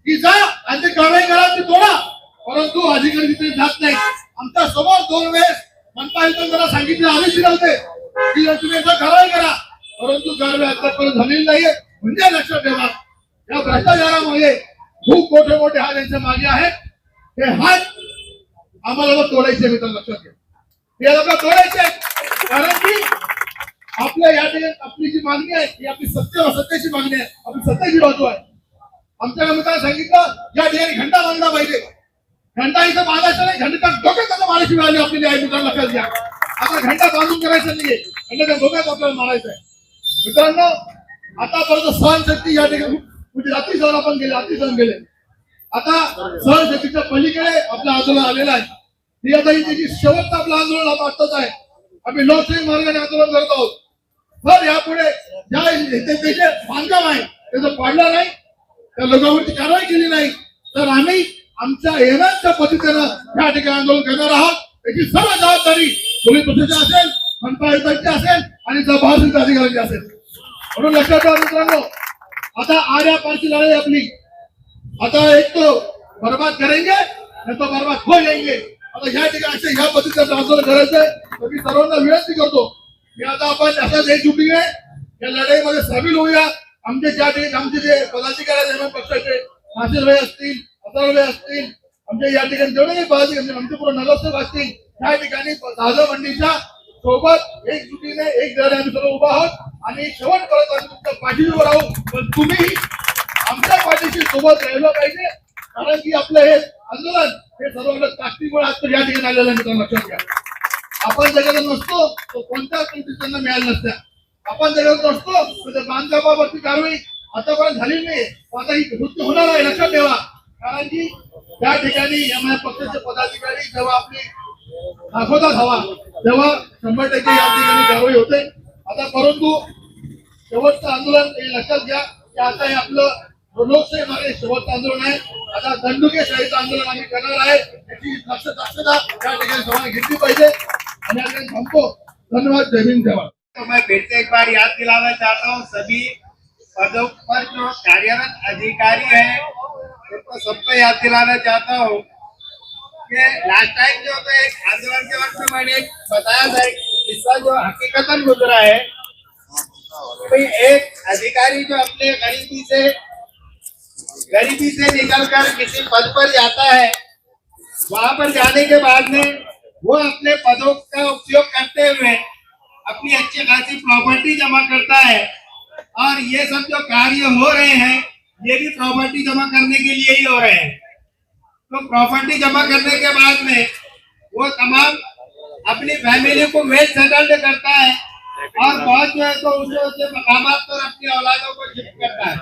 [SPEAKER 10] की जा आणि ते कारवाई करा, ती तोडा, परंतु अधिकारी तिथे जात नाही. आमच्या समोर 2 वेळेस मनपा आयुक्तांना सांगितले, आदेश दिले होते की तुम्ही एकदा कारवाई करा, परंतु कारवाई आतापर्यंत झालेली नाहीये. म्हणजे लक्षात ठेवा, या भ्रष्टाचारामुळे खूप मोठे मोठे हात यांच्या मागे आहेत. हे हात आम्हाला तोडायचे मित्रांनो, लक्षात घ्या. हे लोक तोडायचे, कारण की आपल्या या ठिकाणी आपली जी मागणी आहे ही आपली सत्तेची मागणी आहे, आपली सत्तेची बाजू आहे. आमच्या मित्रांनी सांगितलं या ठिकाणी घंटा बांधला पाहिजे. घंटा इथं बांधायचं नाही, घंटा डोक्यात त्याचा मारायची वेळ आली आपली आहे मित्रांनो, लक्षात घ्या. आता घंटा बांधून करायचं नाहीये, घंटा डोक्यात आपल्याला मारायचं आहे. मित्रांनो, आतापर्यंत सहनशक्ती या ठिकाणी म्हणजे अतिसहन आपण गेले, अतिसहन गेले. आता सहनशक्तीच्या पलीकडे आपलं आंदोलन आलेलं आहे. ही आता ही त्याची शेवटचं आपलं आंदोलन वाटतच आहे. आम्ही लोकशाही मार्गाने आंदोलन करत आहोत. तर यापुढे ज्या त्याचे बांधकाम आहे त्याचं पाडलं नाही, त्या लोकांवरती कारवाई केली नाही, तर आम्ही आमच्या एव्हाच्या पद्धतीनं या ठिकाणी आंदोलन करणार आहोत. त्याची सर्व जबाबदारी पोलीस प्रशासन असेल, मनपा आयुक्तांची असेल आणि बाजार अधिकाऱ्यांची असेल. म्हणून लक्षात ठेवा मित्रांनो, आता आर्या पारची लढाई आपली. आता एक तो बर्बाद करेंगे नहीं तो बर्बाद हो जाएंगे. आता या ठिकाणी ह्या पद्धतीचं आंदोलन करायचंय. तर मी सर्वांना विनंती करतो की आता आपण असाच एकजुटीने या लढाईमध्ये सामील होऊया. आमचे ज्या ठिकाणी आमचे जे पदाधिकारी आहेत पक्षाचे, नाशिर भाई असतील, अतुल भाई असतील, आमच्या या ठिकाणी जेवढे पदाधिकारी आमचे पूर्ण नगरसेवक असतील, त्या ठिकाणी जाधव मंडीच्या सोबत एकजुटीने एक जण आम्ही सर्व उभा आहोत आणि शेवटपर्यंत आम्ही तुमच्या पाठीशी उभं राहू. पण तुम्ही आमच्या पाठीशी सोबत राहिलं पाहिजे, कारण की आपलं हे आंदोलन हे सर्वांना ताकदीमुळे आज या ठिकाणी आलेलं आहे मित्रांनो, लक्षात घ्या. आपण जगात नसतो तो कोणत्याच नोटीस त्यांना मिळाल्या नसत्या. आपण जगात नसतो तर बांधकामावरती कारवाई आतापर्यंत झाली नाही, आता ही गोष्ट होणार आहे, लक्षात ठेवा. कारण की त्या ठिकाणी या पक्षाचे पदाधिकारी जेव्हा आपली दाखवतात हवा, तेव्हा 100% या ठिकाणी कारवाई होते. आता परंतु शेवटचं आंदोलन हे लक्षात घ्या की आता हे आपलं लोकशाही मार्गे शेवटचं आंदोलन आहे. आता दंडुकेशाहीचं आंदोलन आम्ही करणार आहे. याची दक्षता या ठिकाणी सर्वांनी घेतली पाहिजे. आणि या ठिकाणी थांबतो. धन्यवाद. जय हिंद, जय भारत.
[SPEAKER 11] तो मैं फिर से एक बार याद दिलाना चाहता हूँ सभी पदों पर जो कार्यरत अधिकारी है उनको सबको याद दिलाना चाहता हूँ कि लास्ट टाइम जो तो एक आंदोलन के वक्त में मैंने बताया था इसका जो हकीकतन गुजरा है, कोई एक अधिकारी जो अपने गरीबी से निकलकर किसी पद पर जाता है, वहां पर जाने के बाद में वो अपने पदों का उपयोग करते हुए अपनी अच्छी खासी प्रॉपर्टी जमा करता है. और ये सब जो कार्य हो रहे हैं ये भी प्रॉपर्टी जमा करने के लिए ही हो रहे हैं. तो प्रॉपर्टी जमा करने के बाद में वो तमाम अपनी फैमिली को वेल सेटल्ड करता है और बहुत जो है तो उसके मकामात पर अपनी औलादों को शिफ्ट करता है.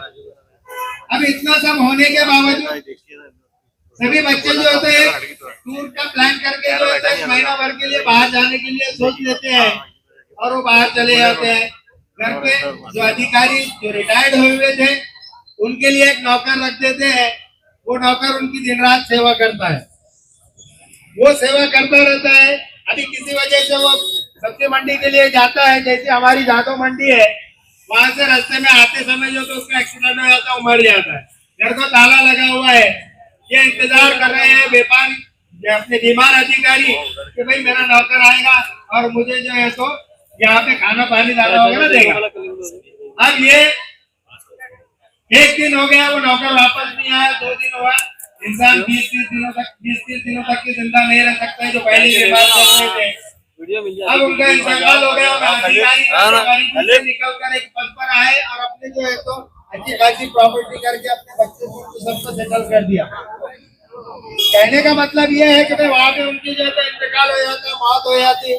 [SPEAKER 11] अब इतना सब होने के बावजूद सभी बच्चे जो होते हैं टूर का प्लान करके जो होता है महीना भर के लिए बाहर जाने के लिए सोच लेते हैं और वो बाहर चले जाते हैं. घर पे जो अधिकारी जो रिटायर्ड हुए हुए थे उनके लिए एक नौकर रख देते हैं. वो नौकर उनकी दिन रात सेवा करता है, वो सेवा करता रहता है. अभी किसी वजह से वो सब्जी मंडी के लिए जाता है, जैसे हमारी जादव मंडी है, वहां से रास्ते में आते समय जो तो उसका एक्सीडेंट हो जाता है, वो मर जाता है। घर को ताला लगा हुआ है, ये इंतजार कर रहे हैं व्यापारी अपने बीमार अधिकारी कि भाई मेरा नौकर आएगा और मुझे जो है तो यहाँ पे खाना पानी दाना वगैरह देगा। अब ये 1 दिन हो गया, वो नौकर वापस नहीं आया, 2 दिन हुआ। इंसान 20-30 दिनों तक की जिंदा नहीं रह सकता है, जो पहले बीमार चल रहे थे। अब उनका इंतकाल हो गया, अधिकारी निकल कर एक पद पर आए और अपने जो है तो अच्छी खासी प्रॉपर्टी करके अपने बच्चे को सबको सेटल कर दिया। कहने का मतलब ये है कि भाई वहां पे उनकी जो है इंतकाल हो जाता, मौत हो जाती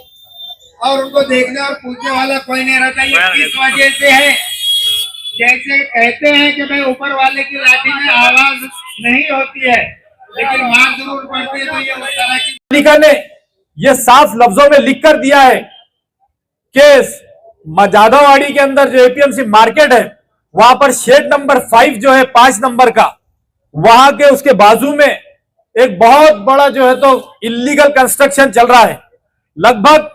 [SPEAKER 11] और उनको देखने और पूछने वाला कोई नहीं रहता। ये किस वजह से है? जैसे कहते हैं कि भाई ऊपर वाले की लाठी में आवाज नहीं होती है, लेकिन वहां जरूर पड़ती है। तो ये उस तरह की
[SPEAKER 5] पालिका ने ये साफ लफ्जों में लिख कर दिया है कि जादववाड़ी के अंदर जो एपीएमसी मार्केट है, वहां पर शेड नंबर 5 जो है 5 नंबर का, वहां के उसके बाजू में एक बहुत बड़ा जो है तो इलीगल कंस्ट्रक्शन चल रहा है। लगभग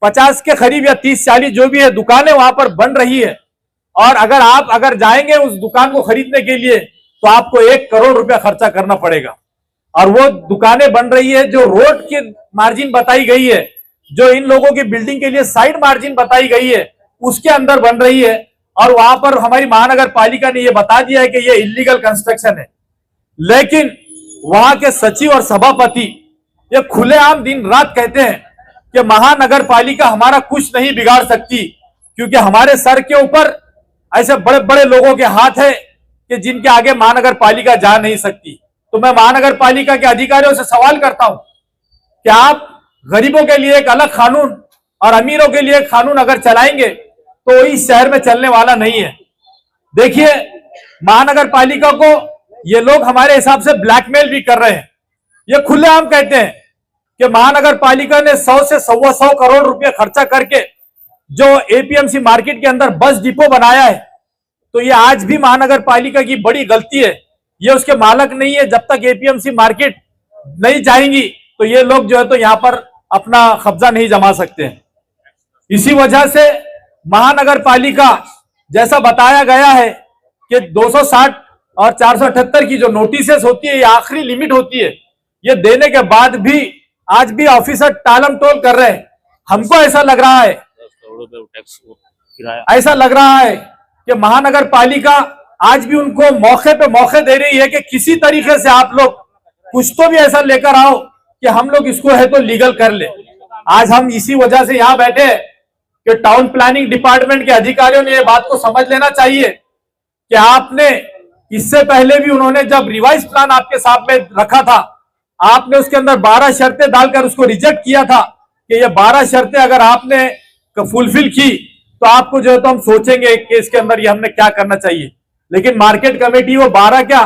[SPEAKER 5] 50 के करीब या 30-40 जो भी है दुकानें वहां पर बन रही है। और अगर जाएंगे उस दुकान को खरीदने के लिए तो आपको 1 करोड़ रुपया खर्चा करना पड़ेगा। और वो दुकानें बन रही है जो रोड की मार्जिन बताई गई है, जो इन लोगों की बिल्डिंग के लिए साइड मार्जिन बताई गई है, उसके अंदर बन रही है। और वहां पर हमारी महानगर पालिका ने यह बता दिया है कि यह इलीगल कंस्ट्रक्शन है। लेकिन वहां के सचिव और सभापति ये खुलेआम दिन रात कहते हैं कि महानगर पालिका हमारा कुछ नहीं बिगाड़ सकती, क्योंकि हमारे सर के ऊपर ऐसे बड़े बड़े लोगों के हाथ है कि जिनके आगे महानगर पालिका जा नहीं सकती। तो मैं महानगर पालिका के अधिकारियों से सवाल करता हूं कि आप गरीबों के लिए एक अलग कानून और अमीरों के लिए एक कानून अगर चलाएंगे तो इस शहर में चलने वाला नहीं है। देखिए, महानगर पालिका को ये लोग हमारे हिसाब से ब्लैकमेल भी कर रहे हैं। ये खुलेआम कहते हैं कि महानगर पालिका ने 100 से 125 करोड़ रुपए खर्चा करके जो एपीएमसी मार्केट के अंदर बस डिपो बनाया है, तो ये आज भी महानगर पालिका की बड़ी गलती है। ये उसके मालक नहीं है। जब तक एपीएमसी मार्केट नहीं जाएंगी तो ये लोग जो है तो यहाँ पर अपना कब्जा नहीं जमा सकते हैं। इसी वजह से महानगर पालिका जैसा बताया गया है कि 260 और 478 की जो नोटिसेस होती है, ये आखिरी लिमिट होती है। ये देने के बाद भी आज भी ऑफिसर टालम टोल कर रहे हैं। हमको ऐसा लग रहा है कि महानगर पालिका आज भी उनको मौके पे मौके दे रही है कि किसी तरीके से आप लोग कुछ तो भी ऐसा लेकर आओ कि हम लोग इसको है तो लीगल कर ले। आज हम इसी वजह से यहाँ बैठे हैं कि टाउन प्लानिंग डिपार्टमेंट के अधिकारियों ने ये बात को समझ लेना चाहिए कि आपने इससे पहले भी उन्होंने जब रिवाइज प्लान आपके सामने रखा था, आपने उसके अंदर 12 शर्तें डालकर उसको रिजेक्ट किया था कि ये 12 शर्तें अगर आपने फुलफिल की तो आपको जो है तो हम सोचेंगे कि इसके अंदर ये हमने क्या करना चाहिए। लेकिन मार्केट कमेटी वो 12 क्या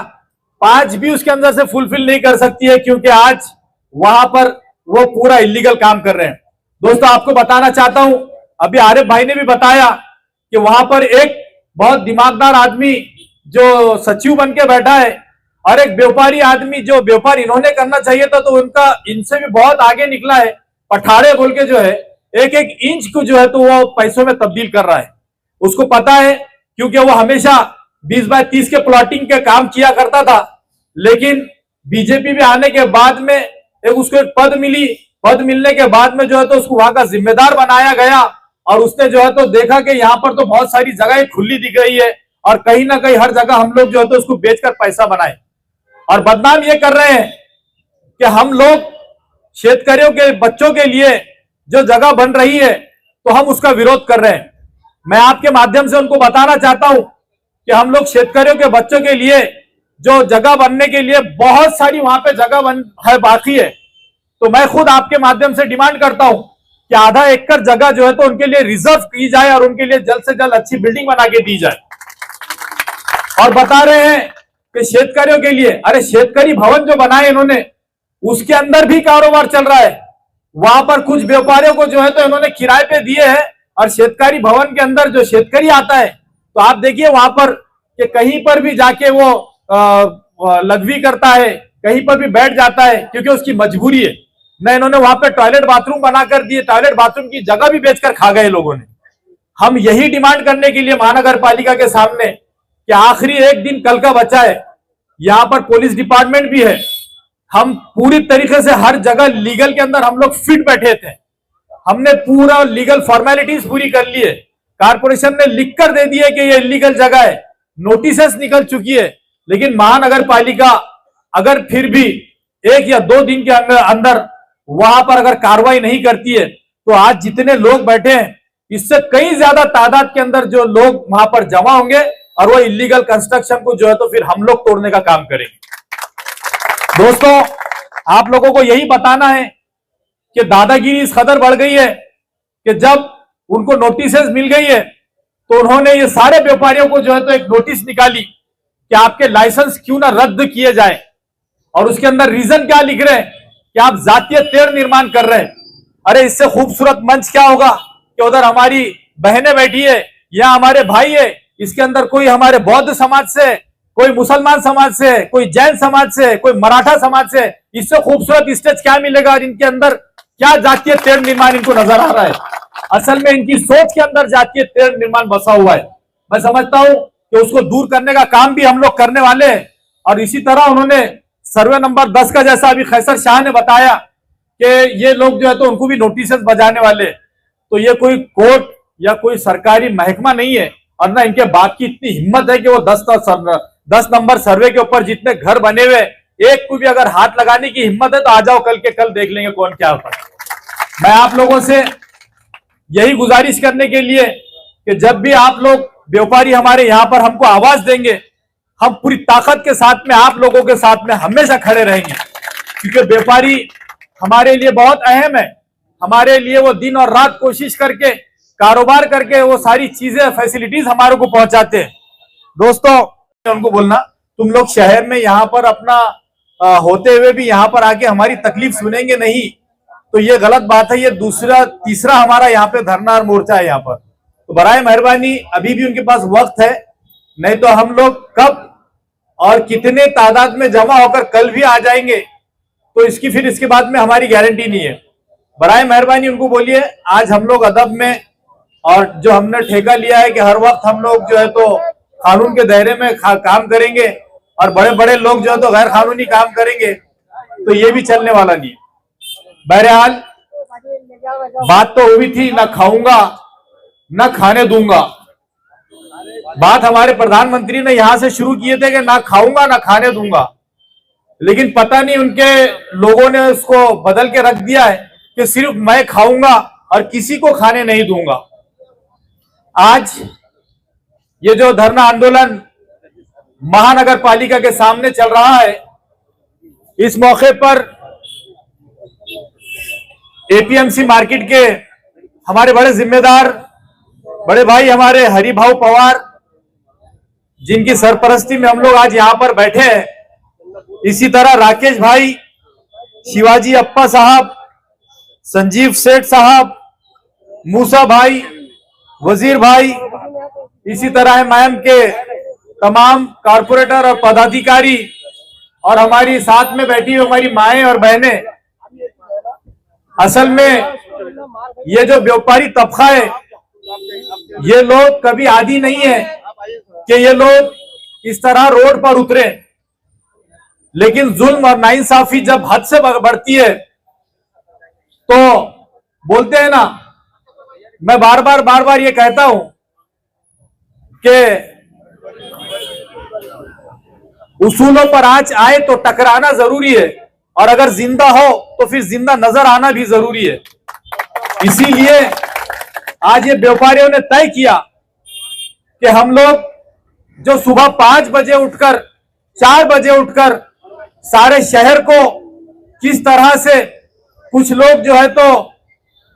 [SPEAKER 5] 5 भी उसके अंदर से फुलफिल नहीं कर सकती है, क्योंकि आज वहां पर वो पूरा इलीगल काम कर रहे हैं। दोस्तों, आपको बताना चाहता हूं, अभी आरिफ भाई ने भी बताया कि वहां पर एक बहुत दिमागदार आदमी जो सचिव बन के बैठा है और एक व्यापारी आदमी जो व्यापार इन्होंने करना चाहिए था, तो उनका इनसे भी बहुत आगे निकला है। पठाड़े बोल के जो है एक इंच को जो है तो वो पैसों में तब्दील कर रहा है। उसको पता है, क्योंकि वो हमेशा 20 बाय 30 के प्लॉटिंग के काम किया करता था। लेकिन बीजेपी में आने के बाद में उसको एक पद मिली। पद मिलने के बाद में जो है तो उसको वहां का जिम्मेदार बनाया गया और उसने जो है तो देखा कि यहाँ पर तो बहुत सारी जगह खुली दिख रही है और कहीं ना कहीं हर जगह हम लोग जो है तो उसको बेचकर पैसा बनाए। और बदनाम ये कर रहे हैं कि हम लोग शेतकरियों के बच्चों के लिए जो जगह बन रही है तो हम उसका विरोध कर रहे हैं। मैं आपके माध्यम से उनको बताना चाहता हूं कि हम लोग शेतकरियों के बच्चों के लिए जो जगह बनने के लिए बहुत सारी वहां पे जगह है बाकी है, तो मैं खुद आपके माध्यम से डिमांड करता हूं कि आधा एकड़ जगह जो है तो उनके लिए रिजर्व की जाए और उनके लिए जल्द से जल्द अच्छी बिल्डिंग बना के दी जाए। और बता रहे हैं कि शेतकरियों के लिए, अरे शेतकरी भवन जो बनाए इन्होंने, उसके अंदर भी कारोबार चल रहा है। वहां पर कुछ व्यापारियों को जो है तो इन्होंने किराए पे दिए हैं और शेतकारी भवन के अंदर जो शेतकरी आता है तो आप देखिए वहां पर कि कहीं पर भी जाके वो लघवी करता है, कहीं पर भी बैठ जाता है, क्योंकि उसकी मजबूरी है। न इन्होंने वहां पे टॉयलेट बाथरूम बना कर दिए, टॉयलेट बाथरूम की जगह भी बेचकर खा गए लोगों ने। हम यही डिमांड करने के लिए महानगर पालिका के सामने कि आखिरी एक दिन कल का बचा है, यहाँ पर पुलिस डिपार्टमेंट भी है, हम पूरी तरीके से हर जगह लीगल के अंदर हम लोग फिट बैठे थे, हमने पूरा लीगल फॉर्मेलिटीज पूरी कर ली है, कारपोरेशन ने लिख कर दे दिए कि ये इलीगल जगह है, नोटिसेस निकल चुकी है, लेकिन महानगर पालिका अगर फिर भी 1 या 2 दिन के अंदर वहां पर अगर कार्रवाई नहीं करती है तो आज जितने लोग बैठे हैं इससे कई ज्यादा तादाद के अंदर जो लोग वहां पर जमा होंगे और वो इलीगल कंस्ट्रक्शन को जो है तो फिर हम लोग तोड़ने का काम करेंगे। दोस्तों, आप लोगों को यही बताना है कि दादागिरी इस कदर बढ़ गई है कि जब उनको नोटिसेस मिल गई है तो उन्होंने ये सारे व्यापारियों को जो है तो एक नोटिस निकाली कि आपके लाइसेंस क्यों ना रद्द किए जाए, और उसके अंदर रीजन क्या लिख रहे हैं कि आप जातीय तेड़ निर्माण कर रहे हैं। अरे इससे खूबसूरत मंच क्या होगा कि उधर हमारी बहनें बैठी है या हमारे भाई है, इसके अंदर कोई हमारे बौद्ध समाज से, कोई मुसलमान समाज से, कोई जैन समाज से, कोई मराठा समाज से, इससे खूबसूरत स्टेज क्या मिलेगा और इनके अंदर क्या जातीय तेड़ निर्माण इनको नजर आ रहा है। असल में इनकी सोच के अंदर जातीय तेड़ निर्माण बसा हुआ है। मैं समझता हूं कि उसको दूर करने का काम भी हम लोग करने वाले हैं। और इसी तरह उन्होंने सर्वे नंबर 10 का, जैसा अभी खैसर शाह ने बताया कि ये लोग जो है तो उनको भी नोटिसेस बजाने वाले, तो ये कोई कोर्ट या कोई सरकारी महकमा नहीं है और ना इनके बाप की इतनी हिम्मत है कि वो 10 नंबर सर्वे के ऊपर जितने घर बने हुए एक को भी अगर हाथ लगाने की हिम्मत है तो आ जाओ, कल के कल देख लेंगे कौन क्या होता है। मैं आप लोगों से यही गुजारिश करने के लिए कि जब भी आप लोग व्यापारी हमारे यहाँ पर हमको आवाज देंगे, हम पूरी ताकत के साथ में आप लोगों के साथ में हमेशा खड़े रहेंगे, क्योंकि व्यापारी हमारे लिए बहुत अहम है। हमारे लिए वो दिन और रात कोशिश करके कारोबार करके वो सारी चीजें फैसिलिटीज हमारे को पहुंचाते हैं। दोस्तों, उनको बोलना तुम लोग शहर में यहाँ पर अपना होते हुए भी यहाँ पर आके हमारी तकलीफ सुनेंगे नहीं, तो ये गलत बात है। ये तीसरा हमारा यहाँ पे धरना और मोर्चा है यहाँ पर। तो बराए मेहरबानी अभी भी उनके पास वक्त है, नहीं तो हम लोग कब और कितने तादाद में जमा होकर कल भी आ जाएंगे तो इसके बाद में हमारी गारंटी नहीं है। बराए मेहरबानी उनको बोलिए आज हम लोग अदब में, और जो हमने ठेका लिया है कि हर वक्त हम लोग जो है तो कानून के दायरे में काम करेंगे और बड़े बड़े लोग जो है तो गैर कानूनी काम करेंगे, तो ये भी चलने वाला नहीं है। बहरहाल बात तो हुई थी, ना खाऊंगा ना खाने दूंगा। बात हमारे प्रधानमंत्री ने यहां से शुरू किए थे कि ना खाऊंगा ना खाने दूंगा, लेकिन पता नहीं उनके लोगों ने उसको बदल के रख दिया है कि सिर्फ मैं खाऊंगा और किसी को खाने नहीं दूंगा। आज ये जो धरना आंदोलन महानगर पालिका के सामने चल रहा है, इस मौके पर एपीएमसी मार्केट के हमारे बड़े जिम्मेदार बड़े भाई हमारे हरिभाऊ पवार, जिनकी सरपरस्ती में हम लोग आज यहाँ पर बैठे हैं, इसी तरह राकेश भाई, शिवाजी अप्पा साहब, संजीव सेठ साहब, मूसा भाई, वजीर भाई, इसी तरह मैम के तमाम कारपोरेटर और पदाधिकारी, और हमारी साथ में बैठी हुई हमारी माएं और बहनें। असल में ये जो व्यापारी तबका है, ये लोग कभी आदी नहीं है कि ये लोग इस तरह रोड पर उतरे, लेकिन जुल्म और नाइंसाफी जब हद से बढ़ती है तो बोलते हैं ना, मैं बार बार ये कहता हूं कि उसूलों पर आंच आए तो टकराना जरूरी है, और अगर जिंदा हो तो फिर जिंदा नजर आना भी जरूरी है। इसीलिए आज ये व्यापारियों ने तय किया कि हम लोग जो सुबह 5 बजे उठकर 4 बजे उठकर सारे शहर को किस तरह से कुछ लोग जो है तो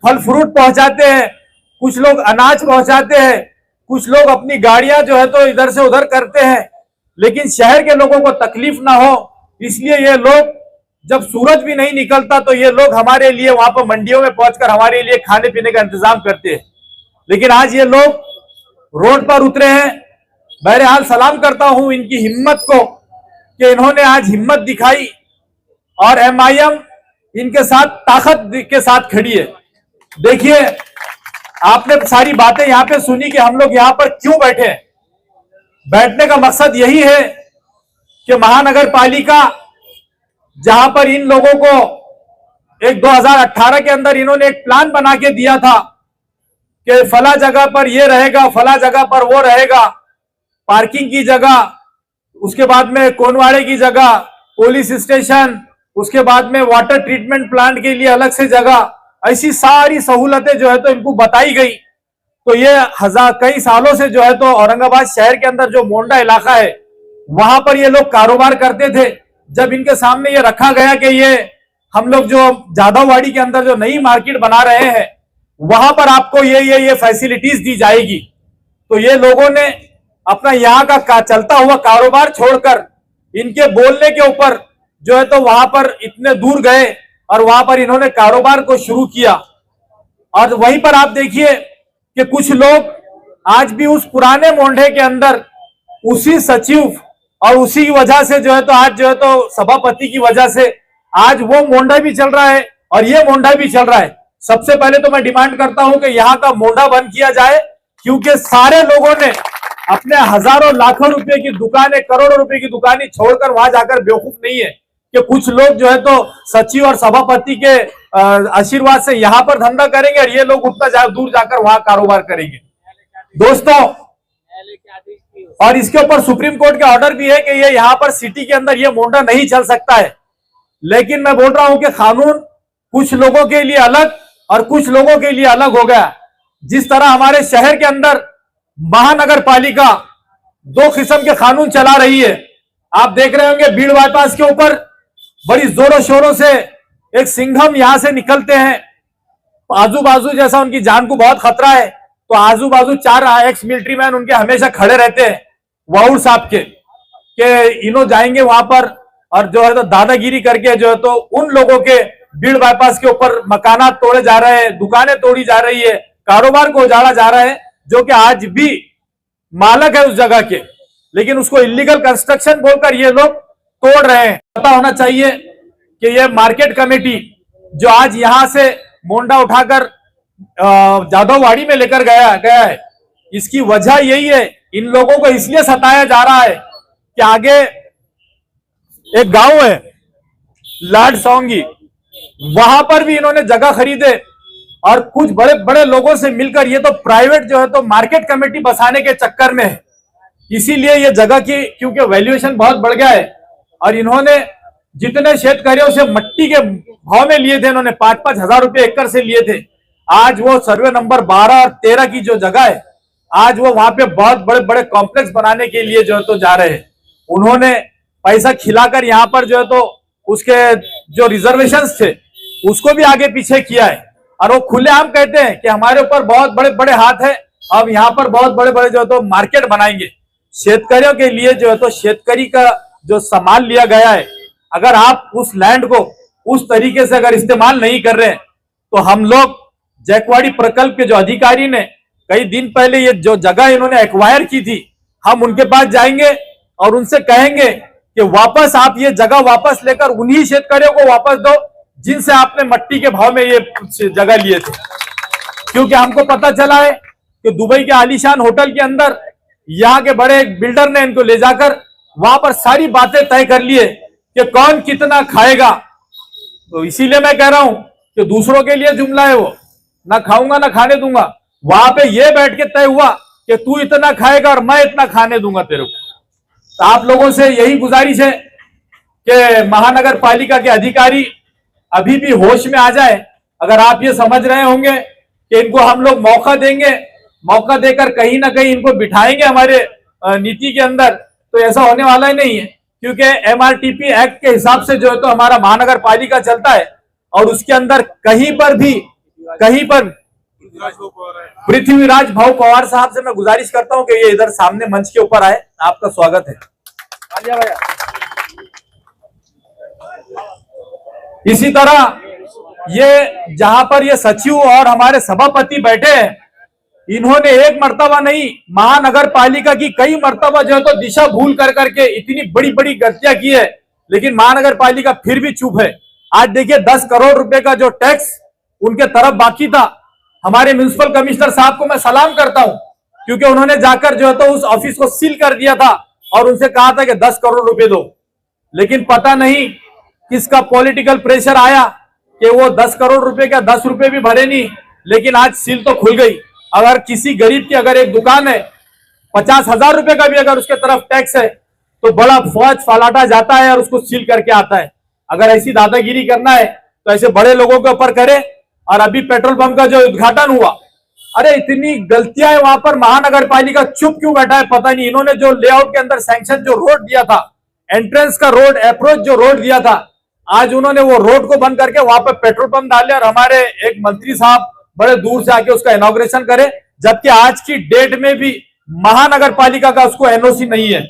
[SPEAKER 5] फल फ्रूट पहुंचाते हैं, कुछ लोग अनाज पहुंचाते हैं, कुछ लोग अपनी गाड़ियां जो है तो इधर से उधर करते हैं, लेकिन शहर के लोगों को तकलीफ ना हो, इसलिए ये लोग जब सूरज भी नहीं निकलता तो ये लोग हमारे लिए वहां पर मंडियों में पहुंचकर हमारे लिए खाने पीने का इंतजाम करते हैं। लेकिन आज ये लोग रोड पर उतरे हैं। बहरहाल सलाम करता हूं इनकी हिम्मत को कि इन्होंने आज हिम्मत दिखाई, और एमआईएम इनके साथ ताकत के साथ खड़ी है। देखिए, आपने सारी बातें यहाँ पे सुनी कि हम लोग यहाँ पर क्यों बैठे हैं। बैठने का मकसद यही है कि महानगर पालिका, जहां पर इन लोगों को एक 2018 के अंदर इन्होंने एक प्लान बना के दिया था कि फला जगह पर ये रहेगा, फला जगह पर वो रहेगा, पार्किंग की जगह, उसके बाद में कोनवाड़े की जगह, पुलिस स्टेशन, उसके बाद में वाटर ट्रीटमेंट प्लांट के लिए अलग से जगह, ऐसी सारी सहूलतें जो है तो इनको बताई गई। तो ये कई सालों से जो है तो औरंगाबाद शहर के अंदर जो मोंडा इलाका है वहां पर ये लोग कारोबार करते थे। जब इनके सामने ये रखा गया कि ये हम लोग जो जादववाड़ी के अंदर जो नई मार्केट बना रहे हैं वहां पर आपको ये फैसिलिटीज दी जाएगी, तो ये लोगों ने अपना यहाँ का चलता हुआ कारोबार छोड़कर इनके बोलने के ऊपर जो है तो वहां पर इतने दूर गए और वहां पर इन्होंने कारोबार को शुरू किया। और वहीं पर आप देखिए कि कुछ लोग आज भी उस पुराने मोंढे के अंदर उसी सचिव और उसी की वजह से जो है तो आज जो है तो सभापति की वजह से आज वो मोंढा भी चल रहा है और ये मोंढा भी चल रहा है। सबसे पहले तो मैं डिमांड करता हूं कि यहाँ का मोंढा बंद किया जाए, क्योंकि सारे लोगों ने अपने हजारों लाखों रुपए की दुकानें, करोड़ों रुपए की दुकानें छोड़कर वहां जाकर बेवकूफ नहीं है कि कुछ लोग जो है तो सचिव और सभापति के आशीर्वाद से यहाँ पर धंधा करेंगे और ये लोग उतना दूर जाकर वहां कारोबार करेंगे। दोस्तों, और इसके ऊपर सुप्रीम कोर्ट का ऑर्डर भी है कि ये यहाँ पर सिटी के अंदर ये मोंढा नहीं चल सकता है। लेकिन मैं बोल रहा हूं कि कानून कुछ लोगों के लिए अलग और कुछ लोगों के लिए अलग हो गया। जिस तरह हमारे शहर के अंदर महानगर पालिका 2 किस्म के कानून चला रही है। आप देख रहे होंगे भीड़ बाईपास के ऊपर बड़ी जोरों शोरों से एक सिंघम यहां से निकलते हैं, आजू बाजू जैसा उनकी जान को बहुत खतरा है, तो आजू बाजू 4 एक्स मिलिट्री मैन उनके हमेशा खड़े रहते हैं वाउर साहब के इन्हों जाएंगे वहां पर और जो है तो दादागिरी करके जो है तो उन लोगों के भीड़ बाईपास के ऊपर मकानात तोड़े जा रहे हैं, दुकानें तोड़ी जा रही है, कारोबार को उजाड़ा जा रहा है, जो कि आज भी मालक है उस जगह के, लेकिन उसको इलीगल कंस्ट्रक्शन बोलकर ये लोग तोड़ रहे हैं। पता होना चाहिए कि ये मार्केट कमेटी जो आज यहां से मोंडा उठाकर जादववाड़ी में लेकर गया है, इसकी वजह यही है, इन लोगों को इसलिए सताया जा रहा है कि आगे एक गांव है लाड सौंगी, वहां पर भी इन्होंने जगह खरीदे और कुछ बड़े बड़े लोगों से मिलकर ये तो प्राइवेट जो है तो मार्केट कमेटी बसाने के चक्कर में है। इसीलिए ये जगह की क्योंकि वैल्यूएशन बहुत बढ़ गया है और इन्होंने जितने शेतकारियों से मट्टी के भाव में लिए थे, इन्होंने 5-5 हजार रुपए एकड़ से लिए थे, आज वो सर्वे नंबर 12 और 13 की जो जगह है, आज वो वहां पे बहुत बड़े बड़े कॉम्प्लेक्स बनाने के लिए जो है तो जा रहे हैं। उन्होंने पैसा खिलाकर यहाँ पर जो है तो उसके जो रिजर्वेशंस थे उसको भी आगे पीछे किया है और वो खुलेआम कहते हैं कि हमारे ऊपर बहुत बड़े बड़े हाथ है, अब यहाँ पर बहुत बड़े बड़े जो है तो मार्केट बनाएंगे। शेतकरियों के लिए जो है तो शेतकरी का जो सामान लिया गया है, अगर आप उस लैंड को उस तरीके से अगर इस्तेमाल नहीं कर रहे हैं तो हम लोग जैकवाड़ी प्रकल्प के जो अधिकारी ने कई दिन पहले ये जो जगह इन्होंने एक्वायर की थी, हम उनके पास जाएंगे और उनसे कहेंगे कि वापस आप ये जगह वापस लेकर उन्हीं शेतकरियों को वापस दो जिनसे आपने मट्टी के भाव में ये जगह लिए थे। क्योंकि हमको पता चला है कि दुबई के आलीशान होटल के अंदर यहाँ के बड़े एक बिल्डर ने इनको ले जाकर वहां पर सारी बातें तय कर लिए कि कौन कितना खाएगा। तो इसीलिए मैं कह रहा हूं कि दूसरों के लिए जुमला है वो, ना खाऊंगा ना खाने दूंगा। वहां पे ये बैठ के तय हुआ कि तू इतना खाएगा और मैं इतना खाने दूंगा तेरे को। तो आप लोगों से यही गुजारिश है कि महानगर पालिका के अधिकारी अभी भी होश में आ जाए। अगर आप ये समझ रहे होंगे कि इनको हम लोग मौका देंगे, मौका देकर कहीं ना कहीं इनको बिठाएंगे हमारे नीति के अंदर, तो ऐसा होने वाला ही नहीं है। क्योंकि MRTP एक्ट के हिसाब से जो है तो हमारा महानगर पालिका चलता है और उसके अंदर कहीं पर पृथ्वीराज भाऊ पवार साहब से मैं गुजारिश करता हूं कि ये इधर सामने मंच के ऊपर आए, आपका स्वागत है। इसी तरह ये जहां पर ये सचिव और हमारे सभापति बैठे हैं, इन्होंने एक मर्तबा नहीं महानगर पालिका की कई मर्तबा जो है तो दिशा भूल कर करके इतनी बड़ी बड़ी गलतियां की है, लेकिन महानगर पालिका फिर भी चुप है। आज देखिए 10 करोड़ रुपए का जो टैक्स उनके तरफ बाकी था, हमारे म्युनिसिपल कमिश्नर साहब को मैं सलाम करता हूं, क्योंकि उन्होंने जाकर जो है तो उस ऑफिस को सील कर दिया था और उनसे कहा था कि 10 करोड़ रुपए दो। लेकिन पता नहीं किसका पॉलिटिकल प्रेशर आया कि वो 10 करोड़ रुपए का 10 रुपए भी भरे नहीं, लेकिन आज सील तो खुल गई। अगर किसी गरीब की अगर एक दुकान है, 50,000 रुपए का भी अगर उसके तरफ टैक्स है, तो बड़ा फौज फलाटा जाता है और उसको सील करके आता है। अगर ऐसी दादागिरी करना है तो ऐसे बड़े लोगों के ऊपर करे। और अभी पेट्रोल पंप का जो उद्घाटन हुआ, अरे इतनी गलतियां है वहां पर, महानगर पालिका चुप क्यों बैठा है पता नहीं। इन्होंने जो लेआउट के अंदर सैंक्शन जो रोड दिया था, एंट्रेंस का रोड, अप्रोच जो रोड दिया था, आज उन्होंने वो रोड को बंद करके वहां पर पेट्रोल पंप डाले और हमारे एक मंत्री साहब बड़े दूर से आके उसका इनॉग्रेशन करे, जबकि आज की डेट में भी महानगर पालिका का उसको एनओसी नहीं है।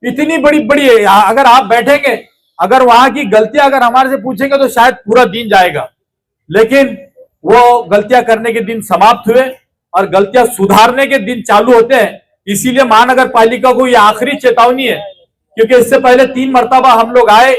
[SPEAKER 5] इतनी बड़ी बड़ी अगर आप बैठेंगे, अगर वहां की गलतियां अगर हमारे से पूछेंगे तो शायद पूरा दिन जाएगा, लेकिन वो गलतियां करने के दिन समाप्त हुए और गलतियां सुधारने के दिन चालू होते हैं। इसीलिए महानगर पालिका को ये आखिरी चेतावनी है, क्योंकि इससे पहले 3 मर्तबा हम लोग आए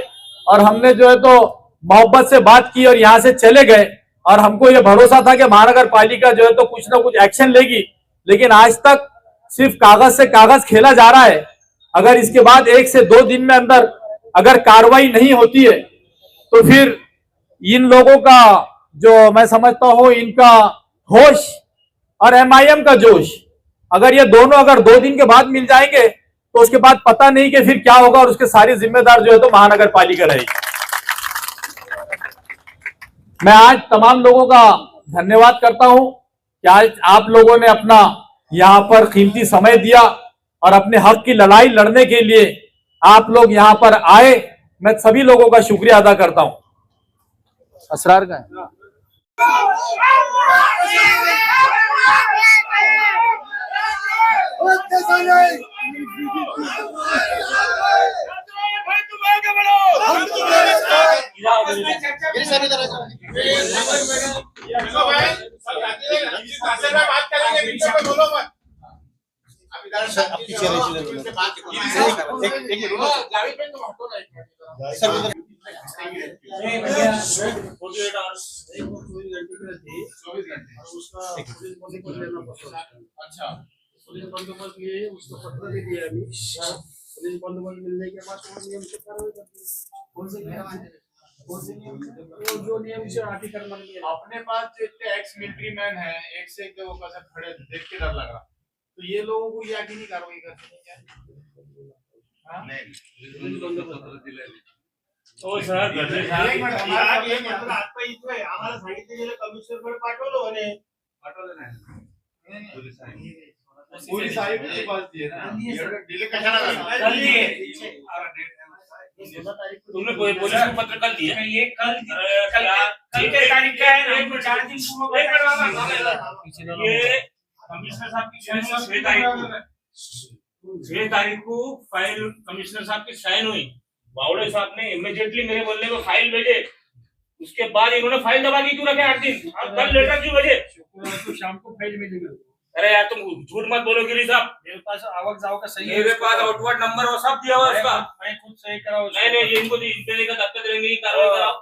[SPEAKER 5] और हमने जो है तो मोहब्बत से बात की और यहां से चले गए, और हमको ये भरोसा था कि महानगर पालिका जो है तो कुछ ना कुछ एक्शन लेगी, लेकिन आज तक सिर्फ कागज से कागज खेला जा रहा है। अगर इसके बाद 1 से 2 दिन में अंदर अगर कार्रवाई नहीं होती है तो फिर इन लोगों का जो मैं समझता हूं इनका होश और एमआईएम का जोश, अगर ये दोनों अगर 2 दिन के बाद मिल जाएंगे तो उसके बाद पता नहीं कि फिर क्या होगा, और उसके सारी जिम्मेदार जो है तो महानगर पालिका रहेगी। मैं आज तमाम लोगों का धन्यवाद करता हूं कि आज आप लोगों ने अपना यहां पर कीमती समय दिया और अपने हक की लड़ाई लड़ने के लिए आप लोग यहां पर आए। मैं सभी लोगों का शुक्रिया अदा करता हूं।
[SPEAKER 7] असरार का है।
[SPEAKER 2] अच्छा, पुलिस बंदोबस्त लिए उसको पत्र भी दिया अभी। पुलिस बंदोबस्त मिलने के बाद वो नियम से कार्रवाई करती है। कौन से नियम? वो जो नियम से अतिक्रमण किया। अपने पास जो इतने एक्स मिलिट्री मैन है, एक से एक वो कैसे खड़े देख के डर लगा, तो ये लोगों को ये आगे नहीं कार्रवाई करते हैं क्या?
[SPEAKER 1] हो सर,
[SPEAKER 2] आम्हाला सांगितलेलं कमिशनर पाठवलं म्हणे, पाठवलं नाही।
[SPEAKER 10] पोलीस आयुक्त पास दिए ना,
[SPEAKER 2] डिले कशाला झाला?
[SPEAKER 1] तुमने पुलिस को पत्र कल दिया? ये कल के तारीख क्या है? 4 दिन पूर्व। ये कमिश्नर साहब की 6 तारीख को फाइल कमिश्नर साहब की साइन हुई। बावड़े साहब ने इमीडिएटली मेरे बोलने को फाइल भेजे, उसके बाद इन्होंने फाइल दबा दी, क्यों रखे 8 दिन? अब कल लेटर क्यों भेजे?
[SPEAKER 2] शुक्रवार को शाम को फाइल भेजेंगे।
[SPEAKER 1] अरे यार तुम झूठ मत बोलो गिरी साहब,
[SPEAKER 2] मेरे पास आवक जावक का सही है,
[SPEAKER 1] मेरे पास आउटवर्ड नंबर और सब दिया हुआ उसका।
[SPEAKER 2] मैं खुद सही कराऊं।
[SPEAKER 1] नहीं इनको देने का दफ्तर देंगे, कार्रवाई कराओ